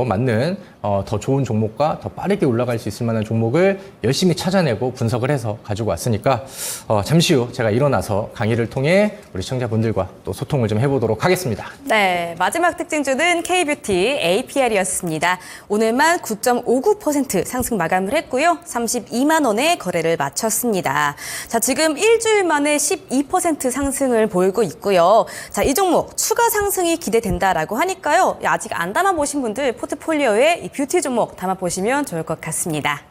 맞는 더 좋은 종목과 더 빠르게 올라갈 수 있을 만한 종목을 열심히 찾아내고 분석을 해서 가지고 왔으니까 잠시 후 제가 일어나서 강의를 통해 우리 시청자분들과 또 소통을 좀 해보도록 하겠습니다. 네, 마지막 특징주는 K뷰티 APR이었습니다. 오늘만 9.59% 상승 마감을 했고요. 32만 원의 거래를 마쳤습니다. 자, 지금 일주일 만에 12% 상승을 보이고 있고요. 자, 이 종목 추가 상승이 기대된다라고 하니까요. 아직 안 담아보신 분들 포트폴리오에 이 뷰티 종목 담아보시면 좋을 것 같습니다.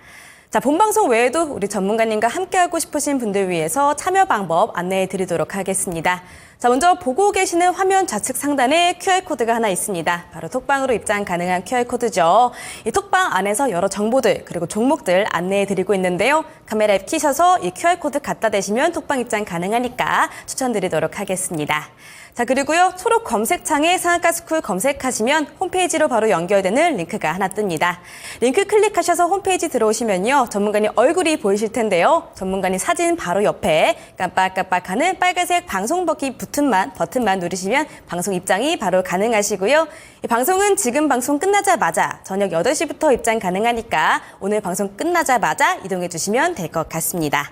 자, 본방송 외에도 우리 전문가님과 함께하고 싶으신 분들 위해서 참여 방법 안내해 드리도록 하겠습니다. 자, 먼저 보고 계시는 화면 좌측 상단에 QR코드가 하나 있습니다. 바로 톡방으로 입장 가능한 QR코드죠. 이 톡방 안에서 여러 정보들 그리고 종목들 안내해 드리고 있는데요. 카메라 앱 키셔서 이 QR코드 갖다 대시면 톡방 입장 가능하니까 추천드리도록 하겠습니다. 자, 그리고요, 초록 검색창에 상한가스쿨 검색하시면 홈페이지로 바로 연결되는 링크가 하나 뜹니다. 링크 클릭하셔서 홈페이지 들어오시면요, 전문가님 얼굴이 보이실 텐데요. 전문가님 사진 바로 옆에 깜빡깜빡하는 빨간색 방송 버튼만 누르시면 방송 입장이 바로 가능하시고요. 이 방송은 지금 방송 끝나자마자 저녁 8시부터 입장 가능하니까 오늘 방송 끝나자마자 이동해 주시면 될 것 같습니다.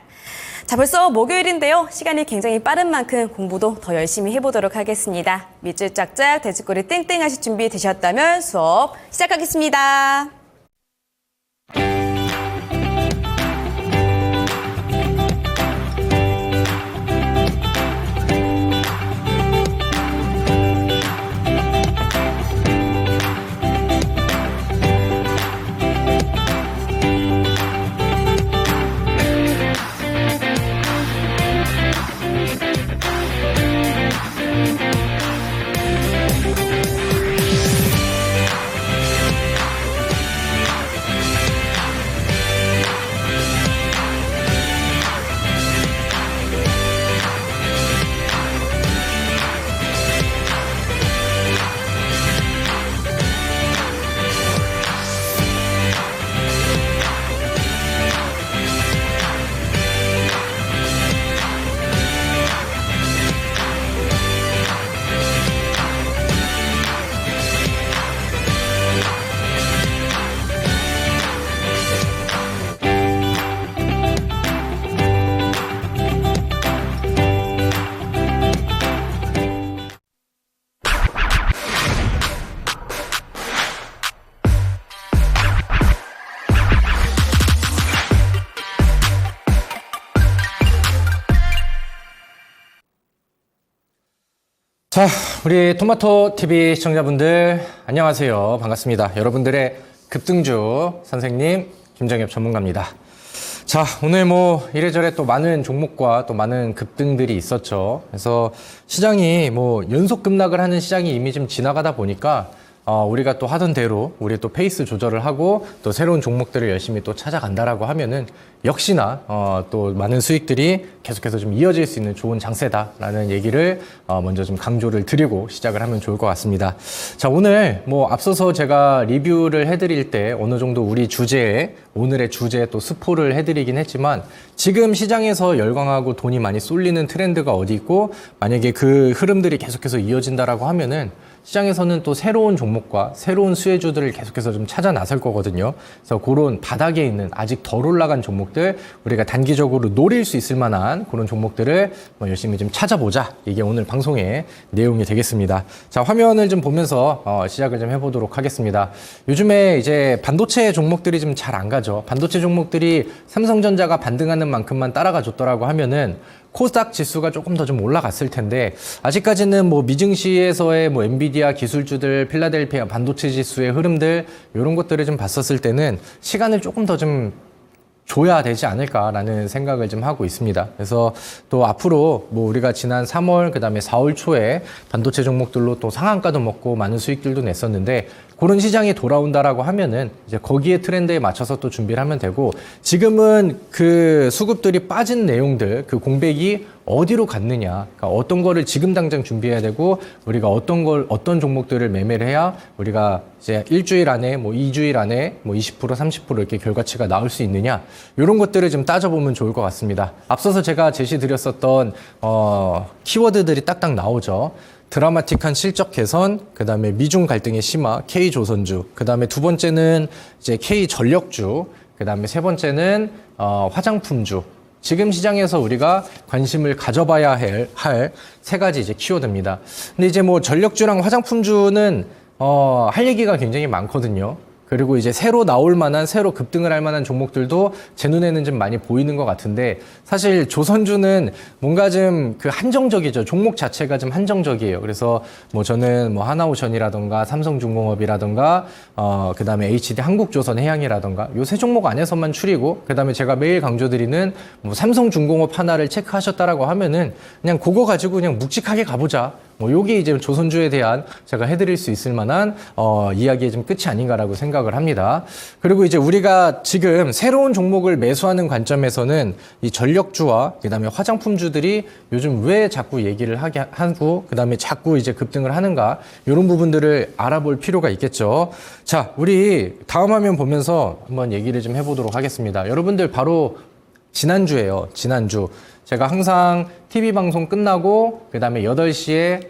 자, 벌써 목요일인데요. 시간이 굉장히 빠른 만큼 공부도 더 열심히 해보도록 하겠습니다. 밑줄 짝짝, 돼지꼬리 땡땡 하실 준비 되셨다면 수업 시작하겠습니다. 자, 우리 토마토 TV 시청자분들 안녕하세요. 반갑습니다. 여러분들의 급등주 선생님 김정엽 전문가입니다. 자, 오늘 뭐 이래저래 또 많은 종목과 또 많은 급등들이 있었죠. 그래서 시장이 뭐 연속 급락을 하는 시장이 이미 좀 지나가다 보니까 우리가 또 하던 대로 우리 또 페이스 조절을 하고 또 새로운 종목들을 열심히 또 찾아간다라고 하면은 역시나 또 많은 수익들이 계속해서 좀 이어질 수 있는 좋은 장세다라는 얘기를 먼저 좀 강조를 드리고 시작을 하면 좋을 것 같습니다. 자, 오늘 뭐 앞서서 제가 리뷰를 해드릴 때 어느 정도 우리 주제에 오늘의 주제에 또 스포를 해드리긴 했지만 지금 시장에서 열광하고 돈이 많이 쏠리는 트렌드가 어디 있고 만약에 그 흐름들이 계속해서 이어진다라고 하면은 시장에서는 또 새로운 종목과 새로운 수혜주들을 계속해서 좀 찾아 나설 거거든요. 그래서 그런 바닥에 있는 아직 덜 올라간 종목들 우리가 단기적으로 노릴 수 있을 만한 그런 종목들을 열심히 좀 찾아보자. 이게 오늘 방송의 내용이 되겠습니다. 자, 화면을 좀 보면서 시작을 좀 해보도록 하겠습니다. 요즘에 이제 반도체 종목들이 좀 잘 안 가죠. 반도체 종목들이 삼성전자가 반등하는 만큼만 따라가 줬더라고 하면은 코스닥 지수가 조금 더 좀 올라갔을 텐데 아직까지는 뭐 미증시에서의 뭐 엔비디아 기술주들, 필라델피아 반도체 지수의 흐름들 이런 것들을 좀 봤었을 때는 시간을 조금 더 좀 줘야 되지 않을까라는 생각을 좀 하고 있습니다. 그래서 또 앞으로 뭐 우리가 지난 3월 그다음에 4월 초에 반도체 종목들로 또 상한가도 먹고 많은 수익들도 냈었는데 그런 시장이 돌아온다라고 하면은 이제 거기에 트렌드에 맞춰서 또 준비를 하면 되고, 지금은 그 수급들이 빠진 내용들, 그 공백이 어디로 갔느냐, 그러니까 어떤 거를 지금 당장 준비해야 되고, 우리가 어떤 종목들을 매매를 해야 우리가 이제 일주일 안에, 뭐 2주일 안에 뭐 20%, 30% 이렇게 결과치가 나올 수 있느냐, 이런 것들을 좀 따져보면 좋을 것 같습니다. 앞서서 제가 제시드렸었던 키워드들이 딱딱 나오죠. 드라마틱한 실적 개선, 그 다음에 미중 갈등의 심화, K조선주, 그 다음에 두 번째는 이제 K전력주, 그 다음에 세 번째는 화장품주. 지금 시장에서 우리가 관심을 가져봐야 할 세 가지 이제 키워드입니다. 근데 이제 뭐 전력주랑 화장품주는 할 얘기가 굉장히 많거든요. 그리고 이제 새로 나올 만한, 새로 급등을 할 만한 종목들도 제 눈에는 좀 많이 보이는 것 같은데, 사실 조선주는 뭔가 좀 그 한정적이죠. 종목 자체가 좀 한정적이에요. 그래서 뭐 저는 뭐 하나오션이라던가 삼성중공업이라던가 그 다음에 HD 한국조선해양이라던가 요 세 종목 안에서만 추리고, 그 다음에 제가 매일 강조드리는 뭐 삼성중공업 하나를 체크하셨다라고 하면은 그냥 그거 가지고 그냥 묵직하게 가보자. 뭐 요게 이제 조선주에 대한 제가 해드릴 수 있을 만한 이야기의 좀 끝이 아닌가라고 생각을 합니다. 그리고 이제 우리가 지금 새로운 종목을 매수하는 관점에서는 이 전력주와 그다음에 화장품주들이 요즘 왜 자꾸 얘기를 하고 그다음에 자꾸 이제 급등을 하는가, 이런 부분들을 알아볼 필요가 있겠죠. 자, 우리 다음 화면 보면서 한번 얘기를 좀 해보도록 하겠습니다. 여러분들 바로 지난주예요. 지난주. 제가 항상 TV 방송 끝나고 그 다음에 8시에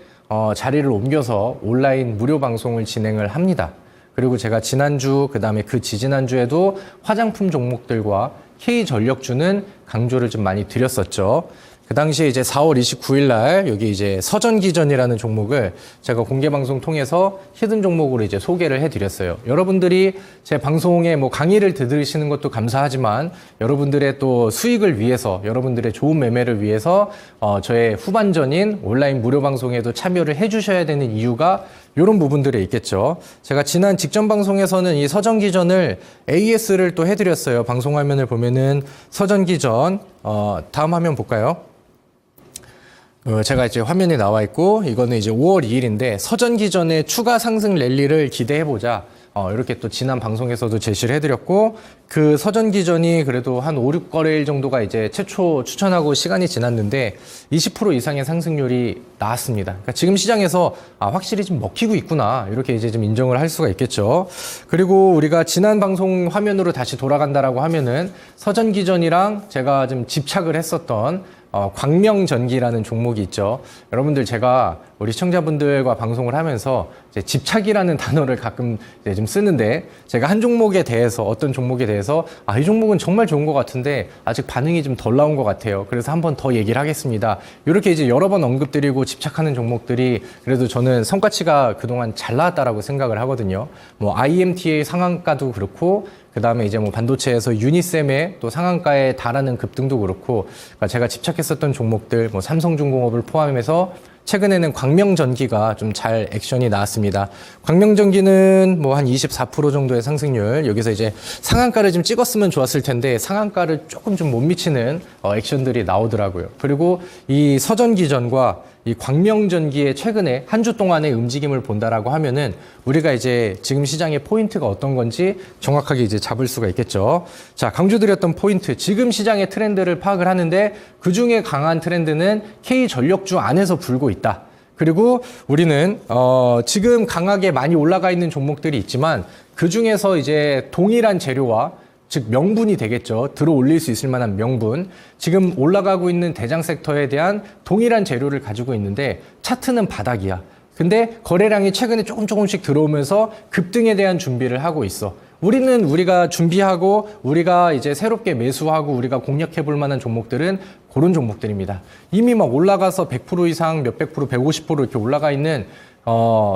자리를 옮겨서 온라인 무료 방송을 진행을 합니다. 그리고 제가 지난주, 그 다음에 그 지지난주에도 화장품 종목들과 K전력주는 강조를 좀 많이 드렸었죠. 그 당시에 이제 4월 29일 날 여기 이제 서전기전이라는 종목을 제가 공개 방송 통해서 히든 종목으로 이제 소개를 해드렸어요. 여러분들이 제 방송에 뭐 강의를 들으시는 것도 감사하지만 여러분들의 또 수익을 위해서, 여러분들의 좋은 매매를 위해서 저의 후반전인 온라인 무료 방송에도 참여를 해주셔야 되는 이유가 이런 부분들에 있겠죠. 제가 지난 직전 방송에서는 이 서전기전을 AS를 또 해드렸어요. 방송 화면을 보면은 서전기전, 다음 화면 볼까요? 제가 이제 화면에 나와 있고, 이거는 이제 5월 2일인데 서전기전의 추가 상승 랠리를 기대해보자. 이렇게 또 지난 방송에서도 제시를 해드렸고, 그 서전기전이 그래도 한 5, 6거래일 정도가 이제 최초 추천하고 시간이 지났는데 20% 이상의 상승률이 나왔습니다. 그러니까 지금 시장에서 확실히 좀 먹히고 있구나, 이렇게 이제 좀 인정을 할 수가 있겠죠. 그리고 우리가 지난 방송 화면으로 다시 돌아간다라고 하면은 서전기전이랑 제가 좀 집착을 했었던 광명전기라는 종목이 있죠. 여러분들, 제가 우리 시청자분들과 방송을 하면서 이제 집착이라는 단어를 가끔 이제 좀 쓰는데, 제가 한 종목에 대해서, 어떤 종목에 대해서 이 종목은 정말 좋은 것 같은데 아직 반응이 좀 덜 나온 것 같아요. 그래서 한번 더 얘기를 하겠습니다. 이렇게 이제 여러 번 언급드리고 집착하는 종목들이 그래도 저는 성과치가 그동안 잘 나왔다라고 생각을 하거든요. 뭐 IMTA 상한가도 그렇고, 그 다음에 이제 뭐 반도체에서 유니셈의 또 상한가에 달하는 급등도 그렇고, 그러니까 제가 집착했었던 종목들, 뭐 삼성중공업을 포함해서 최근에는 광명전기가 좀 잘 액션이 나왔습니다. 광명전기는 뭐 한 24% 정도의 상승률, 여기서 이제 상한가를 좀 찍었으면 좋았을 텐데 상한가를 조금 좀 못 미치는 액션들이 나오더라고요. 그리고 이 서전기전과 이 광명전기의 최근에 한 주 동안의 움직임을 본다라고 하면은 우리가 이제 지금 시장의 포인트가 어떤 건지 정확하게 이제 잡을 수가 있겠죠. 자, 강조드렸던 포인트, 지금 시장의 트렌드를 파악을 하는데 그 중에 강한 트렌드는 K전력주 안에서 불고 있다. 그리고 우리는 지금 강하게 많이 올라가 있는 종목들이 있지만 그 중에서 이제 동일한 재료와, 즉 명분이 되겠죠. 들어 올릴 수 있을 만한 명분. 지금 올라가고 있는 대장 섹터에 대한 동일한 재료를 가지고 있는데 차트는 바닥이야. 근데 거래량이 최근에 조금씩 들어오면서 급등에 대한 준비를 하고 있어. 우리가 준비하고 우리가 이제 새롭게 매수하고 우리가 공략해 볼 만한 종목들은 그런 종목들입니다. 이미 막 올라가서 100% 이상, 몇백 프로, 150% 이렇게 올라가 있는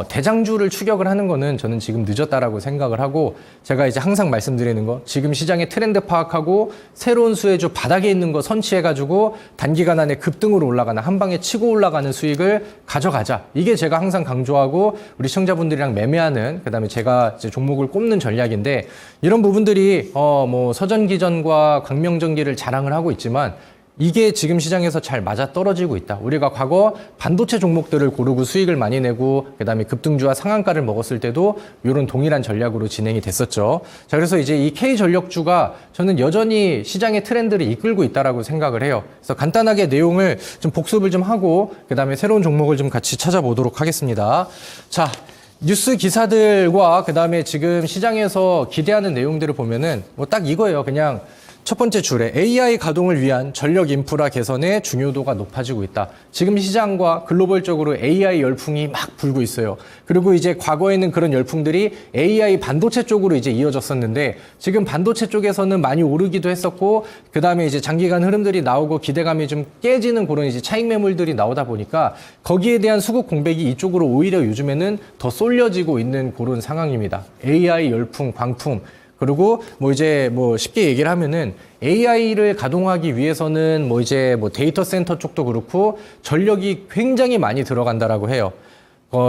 대장주를 추격을 하는 거는 저는 지금 늦었다라고 생각을 하고, 제가 이제 항상 말씀드리는 거, 지금 시장의 트렌드 파악하고 새로운 수혜주 바닥에 있는 거 선취해가지고 단기간 안에 급등으로 올라가는, 한 방에 치고 올라가는 수익을 가져가자. 이게 제가 항상 강조하고 우리 시청자분들이랑 매매하는, 그다음에 제가 이제 종목을 꼽는 전략인데, 이런 부분들이 뭐 서전기전과 광명전기를 자랑을 하고 있지만 이게 지금 시장에서 잘 맞아 떨어지고 있다. 우리가 과거 반도체 종목들을 고르고 수익을 많이 내고 그다음에 급등주와 상한가를 먹었을 때도 이런 동일한 전략으로 진행이 됐었죠. 자, 그래서 이제 이 K전력주가 저는 여전히 시장의 트렌드를 이끌고 있다라고 생각을 해요. 그래서 간단하게 내용을 좀 복습을 좀 하고 그다음에 새로운 종목을 좀 같이 찾아보도록 하겠습니다. 자, 뉴스 기사들과 그다음에 지금 시장에서 기대하는 내용들을 보면은 뭐 딱 이거예요. 그냥 첫 번째 줄에 AI 가동을 위한 전력 인프라 개선의 중요도가 높아지고 있다. 지금 시장과 글로벌적으로 AI 열풍이 막 불고 있어요. 그리고 이제 과거에는 그런 열풍들이 AI 반도체 쪽으로 이제 이어졌었는데 지금 반도체 쪽에서는 많이 오르기도 했었고 그다음에 이제 장기간 흐름들이 나오고 기대감이 좀 깨지는 그런 이제 차익 매물들이 나오다 보니까 거기에 대한 수급 공백이 이쪽으로 오히려 요즘에는 더 쏠려지고 있는 그런 상황입니다. AI 열풍, 광풍. 그리고 뭐 이제 뭐 쉽게 얘기를 하면은 AI를 가동하기 위해서는 뭐 이제 뭐 데이터 센터 쪽도 그렇고 전력이 굉장히 많이 들어간다라고 해요.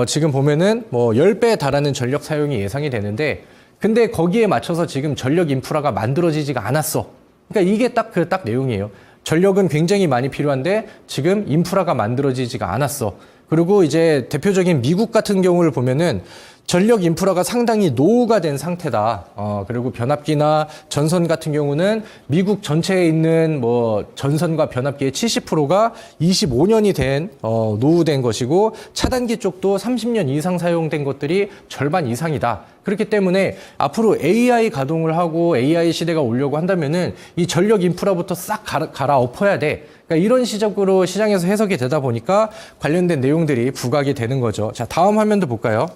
지금 보면은 뭐 10배에 달하는 전력 사용이 예상이 되는데 근데 거기에 맞춰서 지금 전력 인프라가 만들어지지가 않았어. 그러니까 이게 딱 내용이에요. 전력은 굉장히 많이 필요한데 지금 인프라가 만들어지지가 않았어. 그리고 이제 대표적인 미국 같은 경우를 보면은 전력 인프라가 상당히 노후가 된 상태다. 그리고 변압기나 전선 같은 경우는 미국 전체에 있는 뭐 전선과 변압기의 70%가 25년이 된 노후된 것이고 차단기 쪽도 30년 이상 사용된 것들이 절반 이상이다. 그렇기 때문에 앞으로 AI 가동을 하고 AI 시대가 오려고 한다면은 이 전력 인프라부터 싹 갈아엎어야 돼. 그러니까 이런 시적으로 시장에서 해석이 되다 보니까 관련된 내용들이 부각이 되는 거죠. 자, 다음 화면도 볼까요?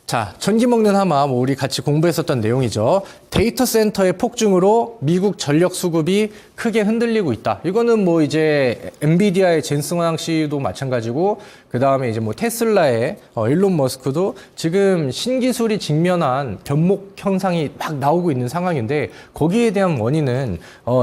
자, 전기 먹는 하마, 뭐 우리 같이 공부했었던 내용이죠. 데이터 센터의 폭증으로 미국 전력 수급이 크게 흔들리고 있다. 이거는 뭐 이제 엔비디아의 젠슨황 CEO도 마찬가지고, 그 다음에 이제 뭐 테슬라의 일론 머스크도 지금 신기술이 직면한 변목 현상이 막 나오고 있는 상황인데, 거기에 대한 원인은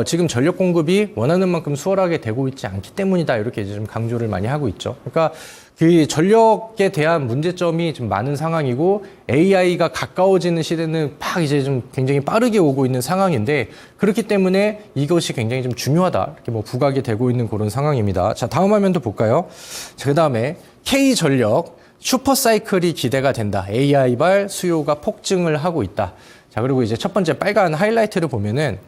지금 전력 공급이 원하는 만큼 수월하게 되고 있지 않기 때문이다. 이렇게 이제 좀 강조를 많이 하고 있죠. 그러니까 그 전력에 대한 문제점이 좀 많은 상황이고 AI가 가까워지는 시대는 막 이제 좀 굉장히 빠르게 오고 있는 상황인데 그렇기 때문에 이것이 굉장히 좀 중요하다 이렇게 뭐 부각이 되고 있는 그런 상황입니다. 자, 다음 화면도 볼까요? 자, 그다음에 K전력 슈퍼사이클이 기대가 된다. AI발 수요가 폭증을 하고 있다. 자, 그리고 이제 첫 번째 빨간 하이라이트를 보면은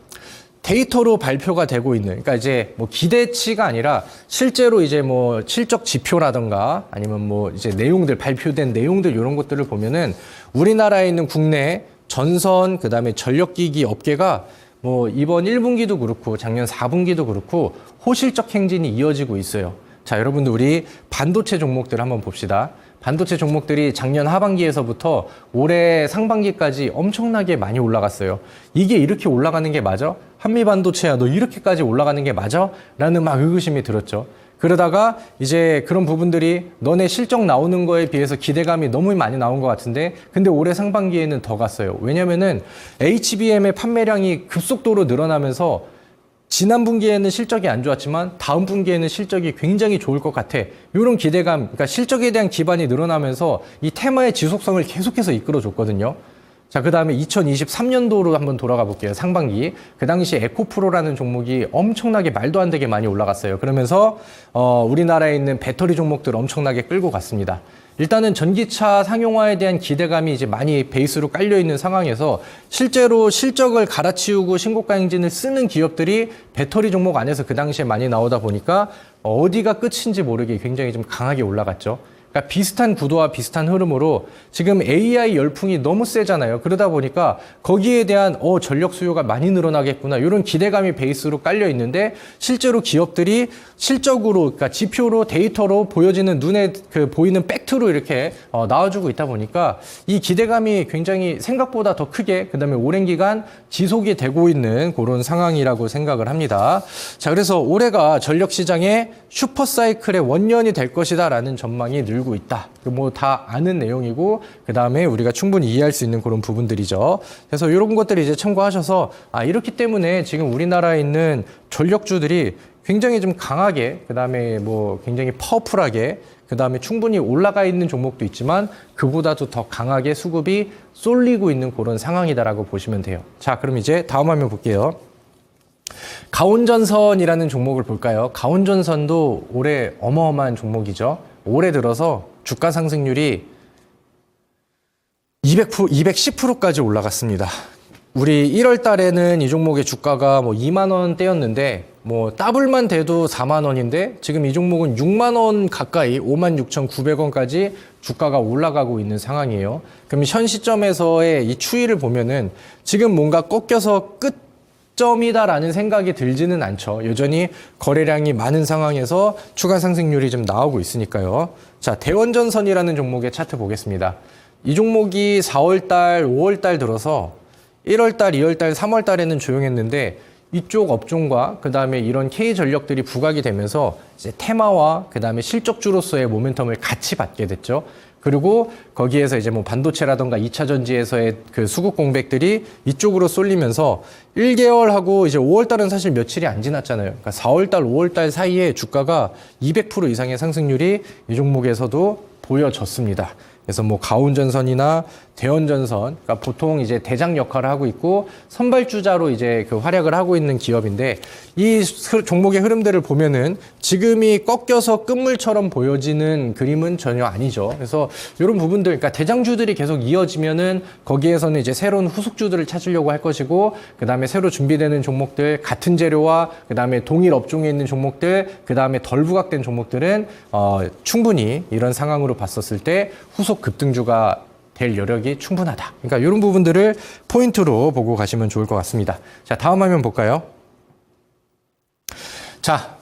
데이터로 발표가 되고 있는, 그러니까 이제 뭐 기대치가 아니라 실제로 이제 뭐 실적 지표라던가 아니면 뭐 이제 내용들, 발표된 내용들 이런 것들을 보면은 우리나라에 있는 국내 전선, 그 다음에 전력기기 업계가 뭐 이번 1분기도 그렇고 작년 4분기도 그렇고 호실적 행진이 이어지고 있어요. 자, 여러분들 우리 반도체 종목들 한번 봅시다. 반도체 종목들이 작년 하반기에서부터 올해 상반기까지 엄청나게 많이 올라갔어요. 이게 이렇게 올라가는 게 맞아? 한미반도체야, 너 이렇게까지 올라가는 게 맞아? 라는 막 의구심이 들었죠. 그러다가 이제 그런 부분들이 너네 실적 나오는 거에 비해서 기대감이 너무 많이 나온 것 같은데 근데 올해 상반기에는 더 갔어요. 왜냐면은 HBM의 판매량이 급속도로 늘어나면서 지난 분기에는 실적이 안 좋았지만 다음 분기에는 실적이 굉장히 좋을 것 같아. 이런 기대감, 그러니까 실적에 대한 기반이 늘어나면서 이 테마의 지속성을 계속해서 이끌어줬거든요. 자, 그 다음에 2023년도로 한번 돌아가 볼게요. 상반기. 그 당시 에코프로라는 종목이 엄청나게 말도 안 되게 많이 올라갔어요. 그러면서 우리나라에 있는 배터리 종목들 엄청나게 끌고 갔습니다. 일단은 전기차 상용화에 대한 기대감이 이제 많이 베이스로 깔려 있는 상황에서 실제로 실적을 갈아치우고 신고가 행진을 쓰는 기업들이 배터리 종목 안에서 그 당시에 많이 나오다 보니까 어디가 끝인지 모르게 굉장히 좀 강하게 올라갔죠. 그러니까 비슷한 구도와 비슷한 흐름으로 지금 AI 열풍이 너무 세잖아요. 그러다 보니까 거기에 대한 전력 수요가 많이 늘어나겠구나 이런 기대감이 베이스로 깔려 있는데 실제로 기업들이 실적으로 그러니까 지표로 데이터로 보여지는 눈에 보이는 팩트로 이렇게 나와주고 있다 보니까 이 기대감이 굉장히 생각보다 더 크게 그다음에 오랜 기간 지속이 되고 있는 그런 상황이라고 생각을 합니다. 자, 그래서 올해가 전력 시장의 슈퍼사이클의 원년이 될 것이다라는 전망이 늘고 있다. 뭐 다 아는 내용이고 그 다음에 우리가 충분히 이해할 수 있는 그런 부분들이죠. 그래서 이런 것들을 이제 참고하셔서 이렇기 때문에 지금 우리나라에 있는 전력주들이 굉장히 좀 강하게 그 다음에 뭐 굉장히 파워풀하게 그 다음에 충분히 올라가 있는 종목도 있지만 그보다도 더 강하게 수급이 쏠리고 있는 그런 상황이다라고 보시면 돼요. 자, 그럼 이제 다음 화면 볼게요. 가온전선이라는 종목을 볼까요? 가온전선도 올해 어마어마한 종목이죠. 올해 들어서 주가 상승률이 210%까지 올라갔습니다. 우리 1월 달에는 이 종목의 주가가 뭐 2만 원대였는데 뭐 더블만 돼도 4만 원인데 지금 이 종목은 6만 원 가까이 56,900원까지 주가가 올라가고 있는 상황이에요. 그럼 현 시점에서의 이 추이를 보면은 지금 뭔가 꺾여서 끝점이다라는 생각이 들지는 않죠. 여전히 거래량이 많은 상황에서 추가 상승률이 좀 나오고 있으니까요. 자, 대원전선이라는 종목의 차트 보겠습니다. 이 종목이 4월달, 5월달 들어서 1월달, 2월달, 3월달에는 조용했는데 이쪽 업종과 그 다음에 이런 K전력들이 부각이 되면서 이제 테마와 그 다음에 실적주로서의 모멘텀을 같이 받게 됐죠. 그리고 거기에서 이제 뭐 반도체라던가 2차 전지에서의 그 수급 공백들이 이쪽으로 쏠리면서 1개월하고 이제 5월달은 사실 며칠이 안 지났잖아요. 그러니까 4월달, 5월달 사이에 주가가 200% 이상의 상승률이 이 종목에서도 보여졌습니다. 그래서 뭐 가온전선이나 대원전선, 그러니까 보통 이제 대장 역할을 하고 있고 선발주자로 이제 그 활약을 하고 있는 기업인데 이 종목의 흐름들을 보면은 지금이 꺾여서 끝물처럼 보여지는 그림은 전혀 아니죠. 그래서 이런 부분들, 그러니까 대장주들이 계속 이어지면은 거기에서는 이제 새로운 후속주들을 찾으려고 할 것이고 그 다음에 새로 준비되는 종목들, 같은 재료와 그 다음에 동일 업종에 있는 종목들, 그 다음에 덜 부각된 종목들은 충분히 이런 상황으로 봤었을 때 후속 급등주가 될 여력이 충분하다. 그러니까 이런 부분들을 포인트로 보고 가시면 좋을 것 같습니다. 자, 다음 화면 볼까요? 자,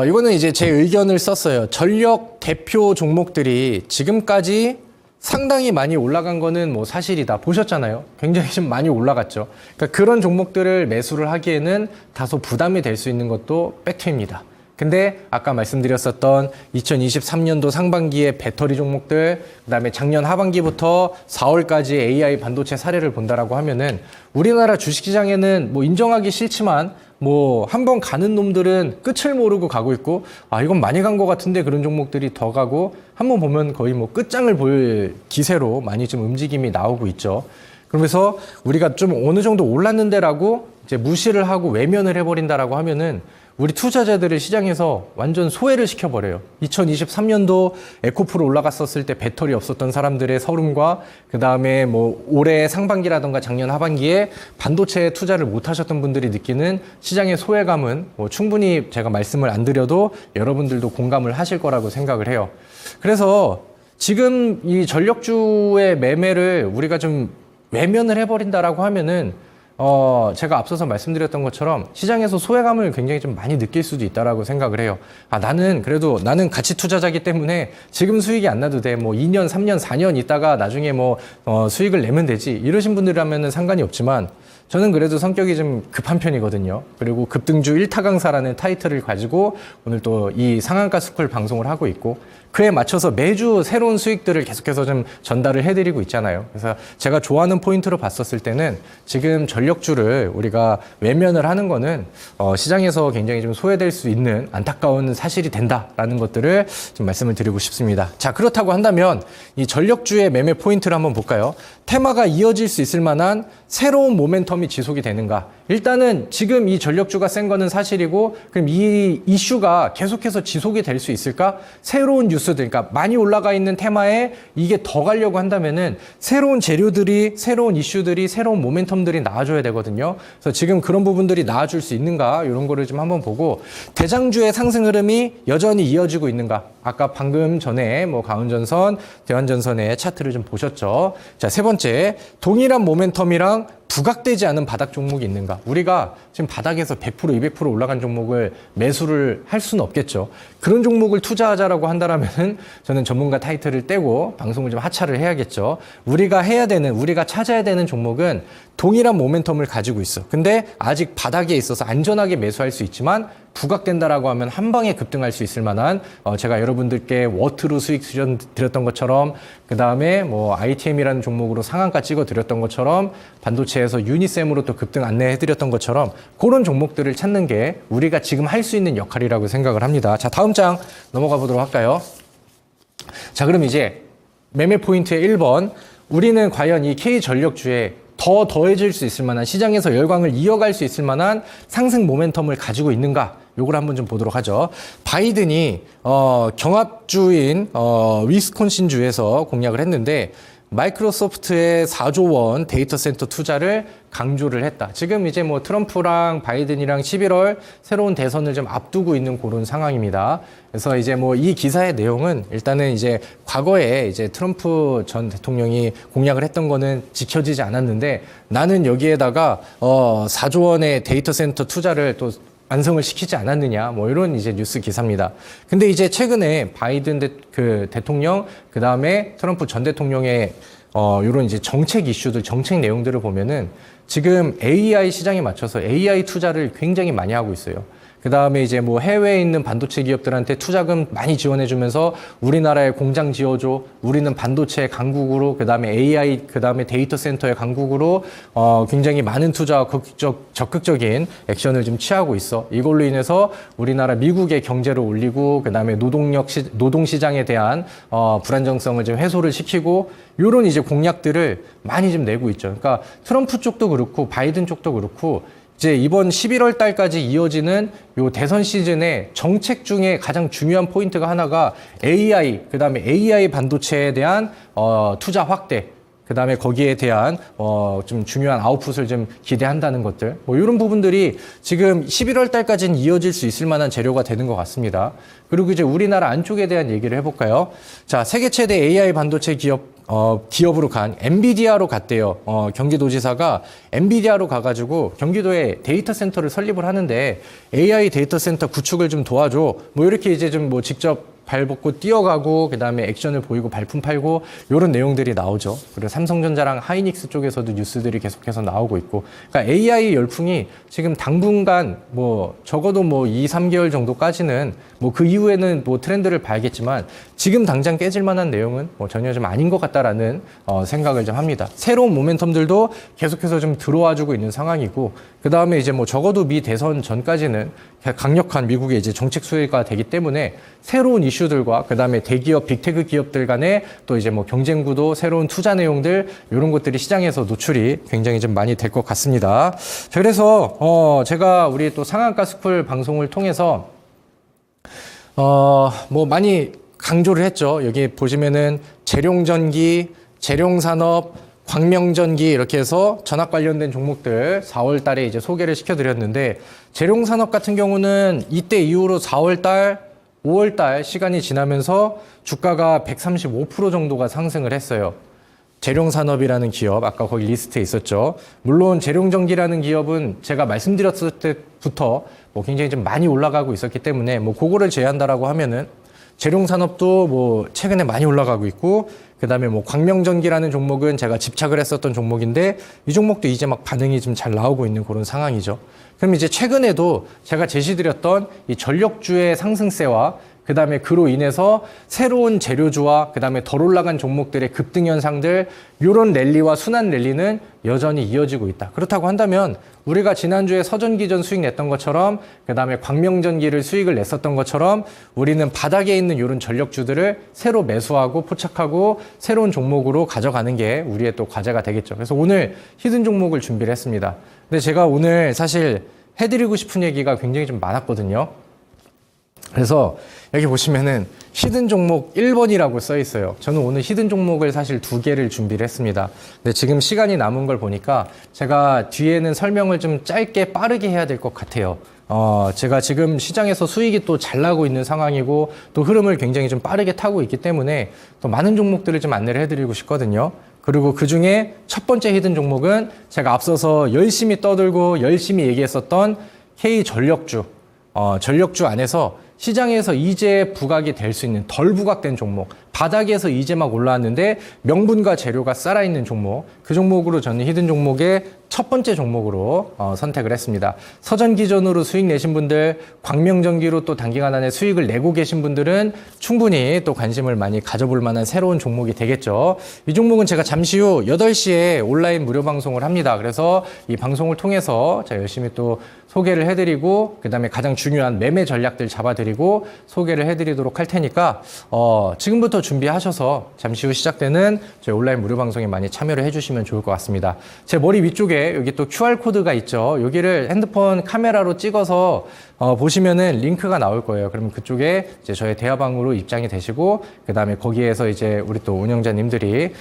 이거는 이제 제 의견을 썼어요. 전력 대표 종목들이 지금까지 상당히 많이 올라간 거는 뭐 사실이다. 보셨잖아요. 굉장히 좀 많이 올라갔죠. 그러니까 그런 종목들을 매수를 하기에는 다소 부담이 될 수 있는 것도 팩트입니다. 근데 아까 말씀드렸었던 2023년도 상반기에 배터리 종목들, 그다음에 작년 하반기부터 4월까지 AI 반도체 사례를 본다라고 하면은 우리나라 주식시장에는 뭐 인정하기 싫지만 뭐 한번 가는 놈들은 끝을 모르고 가고 있고 아 이건 많이 간 것 같은데 그런 종목들이 더 가고 한번 보면 거의 뭐 끝장을 볼 기세로 많이 좀 움직임이 나오고 있죠. 그러면서 우리가 좀 어느 정도 올랐는데라고 이제 무시를 하고 외면을 해버린다라고 하면은 우리 투자자들을 시장에서 완전 소외를 시켜버려요. 2023년도 에코프로 올라갔었을 때 배터리 없었던 사람들의 서름과 그 다음에 뭐 올해 상반기라던가 작년 하반기에 반도체에 투자를 못 하셨던 분들이 느끼는 시장의 소외감은 뭐 충분히 제가 말씀을 안 드려도 여러분들도 공감을 하실 거라고 생각을 해요. 그래서 지금 이 전력주의 매매를 우리가 좀 외면을 해버린다라고 하면은 제가 앞서서 말씀드렸던 것처럼 시장에서 소외감을 굉장히 좀 많이 느낄 수도 있다라고 생각을 해요. 아, 나는 가치 투자자기 때문에 지금 수익이 안 나도 돼. 뭐 2년, 3년, 4년 있다가 나중에 뭐, 수익을 내면 되지. 이러신 분들이라면은 상관이 없지만 저는 그래도 성격이 좀 급한 편이거든요. 그리고 급등주 1타 강사라는 타이틀을 가지고 오늘 또 이 상한가 스쿨 방송을 하고 있고 그에 맞춰서 매주 새로운 수익들을 계속해서 좀 전달을 해드리고 있잖아요. 그래서 제가 좋아하는 포인트로 봤었을 때는 지금 전력주를 우리가 외면을 하는 거는 시장에서 굉장히 좀 소외될 수 있는 안타까운 사실이 된다라는 것들을 좀 말씀을 드리고 싶습니다. 자, 그렇다고 한다면 이 전력주의 매매 포인트를 한번 볼까요? 테마가 이어질 수 있을 만한 새로운 모멘텀이 지속이 되는가? 일단은 지금 이 전력주가 센 거는 사실이고 그럼 이 이슈가 계속해서 지속이 될 수 있을까? 새로운 뉴스들, 그러니까 많이 올라가 있는 테마에 이게 더 가려고 한다면은 새로운 재료들이, 새로운 이슈들이, 새로운 모멘텀들이 나와줘야 되거든요. 그래서 지금 그런 부분들이 나와줄 수 있는가? 이런 거를 좀 한번 보고 대장주의 상승 흐름이 여전히 이어지고 있는가? 아까 방금 전에 뭐 가온전선, 대원전선의 차트를 좀 보셨죠? 자, 세 번째, 동일한 모멘텀이랑 부각되지 않은 바닥 종목이 있는가? 우리가 지금 바닥에서 100%, 200% 올라간 종목을 매수를 할 수는 없겠죠. 그런 종목을 투자하자라고 한다면은 저는 전문가 타이틀을 떼고 방송을 좀 하차를 해야겠죠. 우리가 찾아야 되는 종목은 동일한 모멘텀을 가지고 있어. 근데 아직 바닥에 있어서 안전하게 매수할 수 있지만 부각된다라고 하면 한 방에 급등할 수 있을 만한 제가 여러분들께 워트로 수익 드렸던 것처럼 그 다음에 뭐 ITM이라는 종목으로 상한가 찍어 드렸던 것처럼 반도체에서 유니셈으로 또 급등 안내해 드렸던 것처럼 그런 종목들을 찾는 게 우리가 지금 할 수 있는 역할이라고 생각을 합니다. 자, 다음 장 넘어가 보도록 할까요? 자, 그럼 이제 매매 포인트의 1번, 우리는 과연 이 K전력주의 더 더해질 수 있을 만한 시장에서 열광을 이어갈 수 있을 만한 상승 모멘텀을 가지고 있는가? 요걸 한번 좀 보도록 하죠. 바이든이 경합주인 위스콘신주에서 공약을 했는데 마이크로소프트의 4조 원 데이터 센터 투자를 강조를 했다. 지금 이제 뭐 트럼프랑 바이든이랑 11월 새로운 대선을 좀 앞두고 있는 그런 상황입니다. 그래서 이제 뭐 이 기사의 내용은 일단은 이제 과거에 이제 트럼프 전 대통령이 공약을 했던 거는 지켜지지 않았는데 나는 여기에다가 4조 원의 데이터 센터 투자를 또 완성을 시키지 않았느냐, 뭐 이런 이제 뉴스 기사입니다. 근데 이제 최근에 바이든 대통령, 그 다음에 트럼프 전 대통령의 이런 이제 정책 이슈들, 정책 내용들을 보면은 지금 AI 시장에 맞춰서 AI 투자를 굉장히 많이 하고 있어요. 그 다음에 이제 뭐 해외에 있는 반도체 기업들한테 투자금 많이 지원해주면서 우리나라에 공장 지어줘. 우리는 반도체 강국으로, 그 다음에 AI, 그 다음에 데이터 센터의 강국으로 굉장히 많은 투자와 적극적인 액션을 좀 취하고 있어. 이걸로 인해서 우리나라 미국의 경제를 올리고, 그 다음에 노동 시장에 대한 불안정성을 좀 해소를 시키고, 이런 이제 공약들을 많이 좀 내고 있죠. 그러니까 트럼프 쪽도 그렇고 바이든 쪽도 그렇고. 이제 이번 11월 달까지 이어지는 요 대선 시즌의 정책 중에 가장 중요한 포인트가 하나가 AI, 그 다음에 AI 반도체에 대한 투자 확대, 그 다음에 거기에 대한 좀 중요한 아웃풋을 좀 기대한다는 것들, 뭐 이런 부분들이 지금 11월 달까지는 이어질 수 있을 만한 재료가 되는 것 같습니다. 그리고 이제 우리나라 안쪽에 대한 얘기를 해볼까요? 자, 세계 최대 AI 반도체 기업으로 간 엔비디아로 갔대요. 경기도지사가 엔비디아로 가가지고 경기도에 데이터 센터를 설립을 하는데 AI 데이터 센터 구축을 좀 도와줘. 뭐 이렇게 이제 좀 뭐 직접 발 벗고 뛰어가고 그다음에 액션을 보이고 발품 팔고 이런 내용들이 나오죠. 그리고 삼성전자랑 하이닉스 쪽에서도 뉴스들이 계속해서 나오고 있고, 그러니까 AI 열풍이 지금 당분간 뭐 적어도 뭐 2, 3개월 정도까지는 뭐 그 이후에는 뭐 트렌드를 봐야겠지만 지금 당장 깨질 만한 내용은 뭐 전혀 좀 아닌 것 같다라는 생각을 좀 합니다. 새로운 모멘텀들도 계속해서 좀 들어와주고 있는 상황이고, 그 다음에 이제 뭐 적어도 미 대선 전까지는 강력한 미국의 이제 정책 수혜가 되기 때문에 새로운 이슈들과 그 다음에 대기업, 빅테크 기업들 간의 또 이제 뭐 경쟁 구도, 새로운 투자 내용들 이런 것들이 시장에서 노출이 굉장히 좀 많이 될 것 같습니다. 자, 그래서 제가 우리 또 상한가스쿨 방송을 통해서 뭐 많이 강조를 했죠. 여기 보시면은 재룡전기, 재룡산업, 광명전기 이렇게 해서 전압 관련된 종목들 4월 달에 이제 소개를 시켜드렸는데, 재룡산업 같은 경우는 이때 이후로 4월 달, 5월 달 시간이 지나면서 주가가 135% 정도가 상승을 했어요. 재룡산업이라는 기업, 아까 거기 리스트에 있었죠. 물론 재룡전기라는 기업은 제가 말씀드렸을 때부터 뭐 굉장히 좀 많이 올라가고 있었기 때문에 뭐 그거를 제외한다라고 하면은 재룡산업도 뭐 최근에 많이 올라가고 있고, 그 다음에 뭐 광명전기라는 종목은 제가 집착을 했었던 종목인데 이 종목도 이제 막 반응이 좀 잘 나오고 있는 그런 상황이죠. 그럼 이제 최근에도 제가 제시드렸던 이 전력주의 상승세와 그 다음에 그로 인해서 새로운 재료주와 그 다음에 덜 올라간 종목들의 급등 현상들, 이런 랠리와 순환 랠리는 여전히 이어지고 있다. 그렇다고 한다면 우리가 지난주에 서전기전 수익 냈던 것처럼, 그 다음에 광명전기를 수익을 냈었던 것처럼 우리는 바닥에 있는 이런 전력주들을 새로 매수하고 포착하고 새로운 종목으로 가져가는 게 우리의 또 과제가 되겠죠. 그래서 오늘 히든 종목을 준비를 했습니다. 근데 제가 오늘 사실 해드리고 싶은 얘기가 굉장히 좀 많았거든요. 그래서 여기 보시면은 히든 종목 1번이라고 써 있어요. 저는 오늘 히든 종목을 사실 2개를 준비를 했습니다. 근데 지금 시간이 남은 걸 보니까 제가 뒤에는 설명을 좀 짧게 빠르게 해야 될 것 같아요. 제가 지금 시장에서 수익이 또 잘 나고 있는 상황이고 또 흐름을 굉장히 좀 빠르게 타고 있기 때문에 또 많은 종목들을 좀 안내를 해드리고 싶거든요. 그리고 그 중에 첫 번째 히든 종목은 제가 앞서서 열심히 떠들고 열심히 얘기했었던 K전력주. 전력주 안에서 시장에서 이제 부각이 될 수 있는 덜 부각된 종목, 바닥에서 이제 막 올라왔는데 명분과 재료가 살아있는 종목, 그 종목으로 저는 히든 종목의 첫 번째 종목으로 선택을 했습니다. 서전기전으로 수익 내신 분들, 광명전기로 또 단기간 안에 수익을 내고 계신 분들은 충분히 또 관심을 많이 가져볼 만한 새로운 종목이 되겠죠. 이 종목은 제가 잠시 후 8시에 온라인 무료 방송을 합니다. 그래서 이 방송을 통해서 제가 열심히 또 소개를 해드리고 그 다음에 가장 중요한 매매 전략들 잡아드리고 소개를 해드리도록 할 테니까 지금부터 더 준비하셔서 잠시 후 시작되는 저희 온라인 무료 방송에 많이 참여를 해주시면 좋을 것 같습니다. 제 머리 위쪽에 여기 또 QR코드가 있죠. 여기를 핸드폰 카메라로 찍어서 보시면은 링크가 나올 거예요. 그러면 그쪽에 이제 저희 대화방으로 입장이 되시고, 그 다음에 거기에서 이제 우리 또 운영자님들이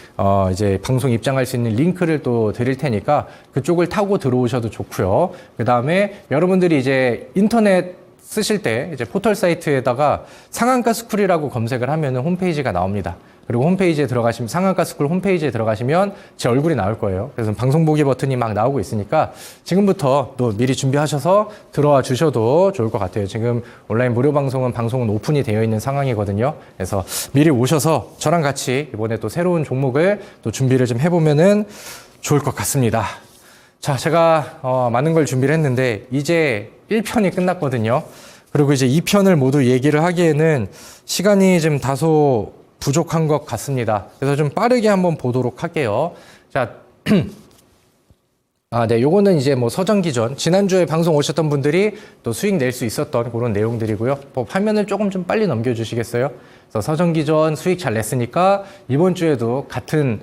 이제 방송 입장할 수 있는 링크를 또 드릴 테니까 그쪽을 타고 들어오셔도 좋고요. 그 다음에 여러분들이 이제 인터넷 쓰실 때 이제 포털 사이트에다가 상한가 스쿨이라고 검색을 하면은 홈페이지가 나옵니다. 그리고 홈페이지에 들어가시면, 상한가 스쿨 홈페이지에 들어가시면 제 얼굴이 나올 거예요. 그래서 방송 보기 버튼이 막 나오고 있으니까 지금부터 또 미리 준비하셔서 들어와 주셔도 좋을 것 같아요. 지금 온라인 무료 방송은 오픈이 되어 있는 상황이거든요. 그래서 미리 오셔서 저랑 같이 이번에 또 새로운 종목을 또 준비를 좀 해보면은 좋을 것 같습니다. 자, 제가 많은 걸 준비를 했는데 이제 1편이 끝났거든요. 그리고 이제 2편을 모두 얘기를 하기에는 시간이 좀 다소 부족한 것 같습니다. 그래서 좀 빠르게 한번 보도록 할게요. 자, 네, 요거는 이제 뭐 서정기전, 지난주에 방송 오셨던 분들이 또 수익 낼 수 있었던 그런 내용들이고요. 화면을 조금 좀 빨리 넘겨주시겠어요? 그래서 서정기전 수익 잘 냈으니까 이번 주에도 같은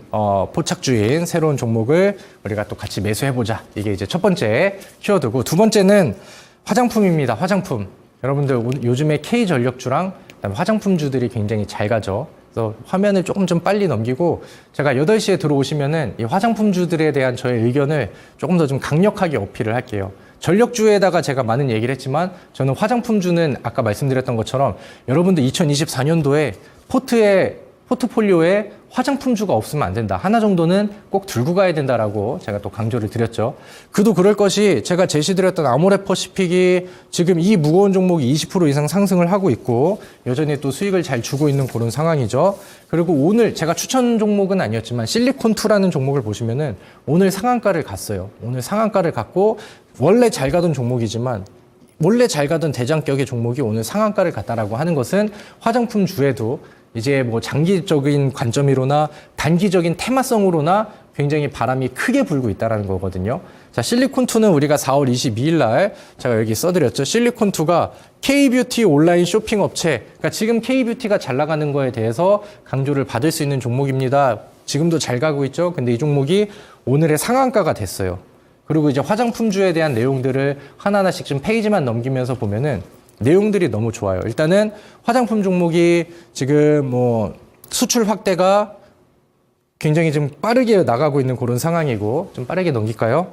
포착주인 새로운 종목을 우리가 또 같이 매수해보자. 이게 이제 첫 번째 키워드고, 두 번째는 화장품입니다. 화장품. 여러분들 요즘에 K전력주랑 그다음에 화장품주들이 굉장히 잘 가죠. 그래서 화면을 조금 좀 빨리 넘기고, 제가 8시에 들어오시면은 이 화장품주들에 대한 저의 의견을 조금 더 좀 강력하게 어필을 할게요. 전력주에다가 제가 많은 얘기를 했지만 저는 화장품주는 아까 말씀드렸던 것처럼 여러분들 2024년도에 포트폴리오에 화장품주가 없으면 안 된다. 하나 정도는 꼭 들고 가야 된다라고 제가 또 강조를 드렸죠. 그도 그럴 것이, 제가 제시드렸던 아모레퍼시픽이 지금 이 무거운 종목이 20% 이상 상승을 하고 있고 여전히 또 수익을 잘 주고 있는 그런 상황이죠. 그리고 오늘 제가 추천 종목은 아니었지만 실리콘2라는 종목을 보시면은 오늘 상한가를 갔어요. 오늘 상한가를 갔고, 원래 잘 가던 종목이지만 원래 잘 가던 대장격의 종목이 오늘 상한가를 갔다라고 하는 것은 화장품주에도 이제 뭐 장기적인 관점으로나 단기적인 테마성으로나 굉장히 바람이 크게 불고 있다는 거거든요. 자, 실리콘2는 우리가 4월 22일 날 제가 여기 써드렸죠. 실리콘2가 K뷰티 온라인 쇼핑 업체, 그러니까 지금 K뷰티가 잘 나가는 거에 대해서 강조를 받을 수 있는 종목입니다. 지금도 잘 가고 있죠. 근데 이 종목이 오늘의 상한가가 됐어요. 그리고 이제 화장품주에 대한 내용들을 하나하나씩 좀 페이지만 넘기면서 보면은 내용들이 너무 좋아요. 일단은 화장품 종목이 지금 뭐 수출 확대가 굉장히 좀 빠르게 나가고 있는 그런 상황이고, 좀 빠르게 넘길까요?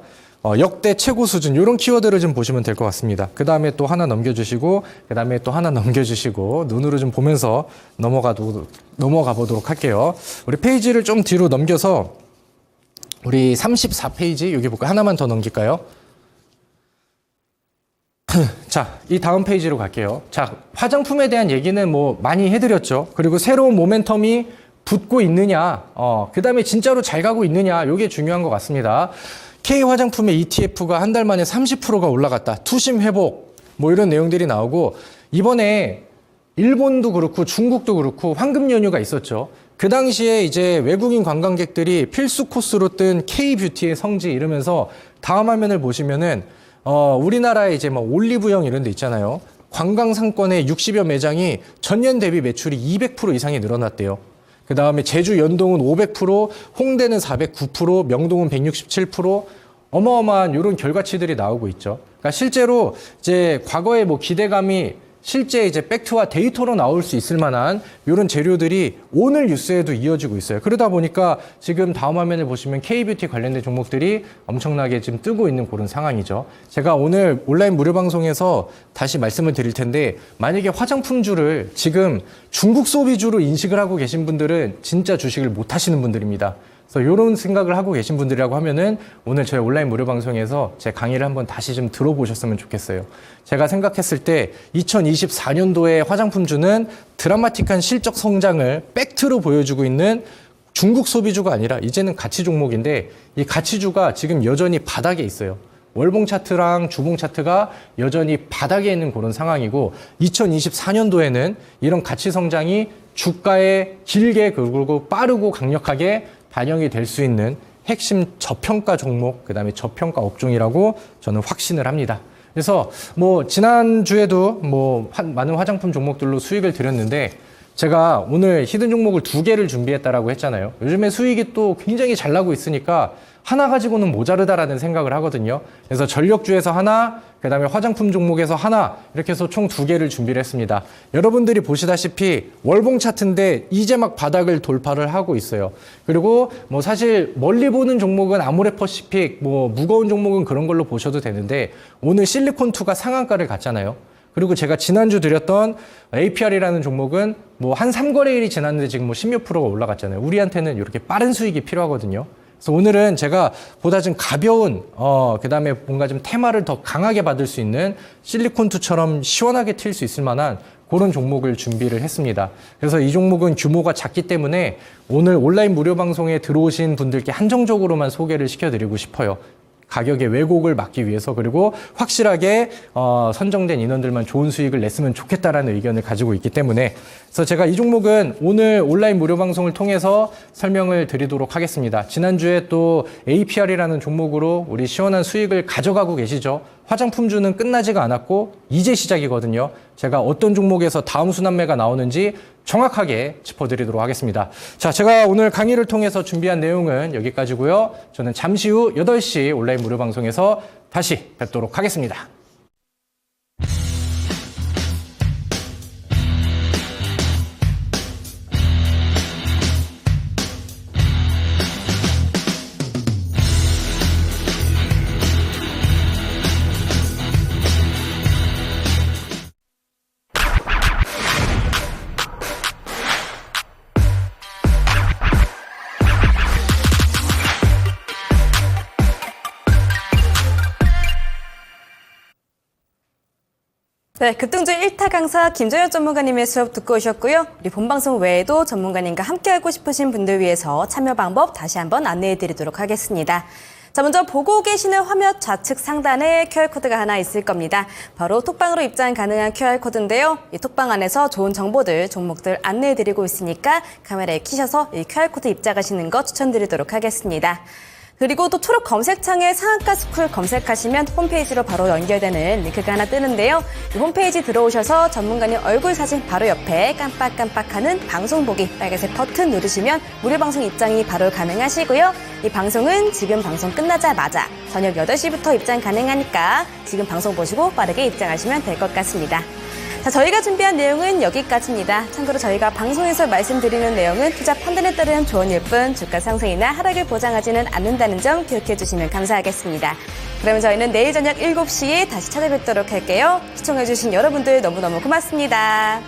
역대 최고 수준, 이런 키워드를 좀 보시면 될 것 같습니다. 그 다음에 또 하나 넘겨주시고, 그 다음에 또 하나 넘겨주시고, 눈으로 좀 보면서 넘어가 보도록 할게요. 우리 페이지를 좀 뒤로 넘겨서 우리 34페이지 여기 볼까요? 하나만 더 넘길까요? 자, 이 다음 페이지로 갈게요. 자, 화장품에 대한 얘기는 뭐 많이 해드렸죠. 그리고 새로운 모멘텀이 붙고 있느냐, 그 다음에 진짜로 잘 가고 있느냐, 이게 중요한 것 같습니다. K 화장품의 ETF가 한 달 만에 30%가 올라갔다. 투심 회복, 뭐 이런 내용들이 나오고, 이번에 일본도 그렇고 중국도 그렇고 황금 연휴가 있었죠. 그 당시에 이제 외국인 관광객들이 필수 코스로 뜬 K뷰티의 성지 이러면서 다음 화면을 보시면은 우리나라에 이제 뭐 올리브영 이런 데 있잖아요. 관광 상권의 60여 매장이 전년 대비 매출이 200% 이상이 늘어났대요. 그 다음에 제주 연동은 500%, 홍대는 409%, 명동은 167%, 어마어마한 이런 결과치들이 나오고 있죠. 그러니까 실제로 이제 과거에 뭐 기대감이 실제 이제 팩트와 데이터로 나올 수 있을 만한 이런 재료들이 오늘 뉴스에도 이어지고 있어요. 그러다 보니까 지금 다음 화면을 보시면 K뷰티 관련된 종목들이 엄청나게 지금 뜨고 있는 그런 상황이죠. 제가 오늘 온라인 무료 방송에서 다시 말씀을 드릴 텐데, 만약에 화장품주를 지금 중국 소비주로 인식을 하고 계신 분들은 진짜 주식을 못 하시는 분들입니다. 그래서 이런 생각을 하고 계신 분들이라고 하면은 오늘 저희 온라인 무료 방송에서 제 강의를 한번 다시 좀 들어보셨으면 좋겠어요. 제가 생각했을 때 2024년도에 화장품주는 드라마틱한 실적 성장을 팩트로 보여주고 있는 중국 소비주가 아니라 이제는 가치 종목인데, 이 가치주가 지금 여전히 바닥에 있어요. 월봉 차트랑 주봉 차트가 여전히 바닥에 있는 그런 상황이고, 2024년도에는 이런 가치 성장이 주가에 길게 그리고 빠르고 강력하게 반영이 될 수 있는 핵심 저평가 종목, 그 다음에 저평가 업종이라고 저는 확신을 합니다. 그래서 뭐 지난주에도 뭐 많은 화장품 종목들로 수익을 드렸는데, 제가 오늘 히든 종목을 2개를 준비했다라고 했잖아요. 요즘에 수익이 또 굉장히 잘 나고 있으니까 하나 가지고는 모자르다라는 생각을 하거든요. 그래서 전력주에서 하나, 그다음에 화장품 종목에서 하나, 이렇게 해서 총 2개를 준비를 했습니다. 여러분들이 보시다시피 월봉 차트인데 이제 막 바닥을 돌파를 하고 있어요. 그리고 뭐 사실 멀리 보는 종목은 아모레퍼시픽, 뭐 무거운 종목은 그런 걸로 보셔도 되는데 오늘 실리콘2가 상한가를 갔잖아요. 그리고 제가 지난주 드렸던 APR이라는 종목은 뭐 한 3거래일이 지났는데 지금 뭐 10몇 프로가 올라갔잖아요. 우리한테는 이렇게 빠른 수익이 필요하거든요. 그래서 오늘은 제가 보다 좀 가벼운, 그다음에 뭔가 좀 테마를 더 강하게 받을 수 있는 실리콘2처럼 시원하게 튈 수 있을 만한 그런 종목을 준비를 했습니다. 그래서 이 종목은 규모가 작기 때문에 오늘 온라인 무료 방송에 들어오신 분들께 한정적으로만 소개를 시켜드리고 싶어요. 가격의 왜곡을 막기 위해서, 그리고 확실하게 선정된 인원들만 좋은 수익을 냈으면 좋겠다라는 의견을 가지고 있기 때문에, 그래서 제가 이 종목은 오늘 온라인 무료 방송을 통해서 설명을 드리도록 하겠습니다. 지난주에 또 APR이라는 종목으로 우리 시원한 수익을 가져가고 계시죠. 화장품주는 끝나지가 않았고 이제 시작이거든요. 제가 어떤 종목에서 다음 순환매가 나오는지 정확하게 짚어드리도록 하겠습니다. 자, 제가 오늘 강의를 통해서 준비한 내용은 여기까지고요. 저는 잠시 후 8시 온라인 무료 방송에서 다시 뵙도록 하겠습니다. 네, 급등주 1타 강사 김정현 전문가님의 수업 듣고 오셨고요. 우리 본방송 외에도 전문가님과 함께하고 싶으신 분들 위해서 참여 방법 다시 한번 안내해 드리도록 하겠습니다. 자, 먼저 보고 계시는 화면 좌측 상단에 QR코드가 하나 있을 겁니다. 바로 톡방으로 입장 가능한 QR코드인데요. 이 톡방 안에서 좋은 정보들, 종목들 안내해 드리고 있으니까 카메라에 키셔서 이 QR코드 입장하시는 거 추천드리도록 하겠습니다. 그리고 또 초록 검색창에 상한가 스쿨 검색하시면 홈페이지로 바로 연결되는 링크가 하나 뜨는데요. 이 홈페이지 들어오셔서 전문가님 얼굴 사진 바로 옆에 깜빡깜빡하는 방송 보기 빨간색 버튼 누르시면 무료 방송 입장이 바로 가능하시고요. 이 방송은 지금 방송 끝나자마자 저녁 8시부터 입장 가능하니까 지금 방송 보시고 빠르게 입장하시면 될 것 같습니다. 자, 저희가 준비한 내용은 여기까지입니다. 참고로 저희가 방송에서 말씀드리는 내용은 투자 판단에 따른 조언일 뿐 주가 상승이나 하락을 보장하지는 않는다는 점 기억해 주시면 감사하겠습니다. 그러면 저희는 내일 저녁 7시에 다시 찾아뵙도록 할게요. 시청해 주신 여러분들 너무너무 고맙습니다.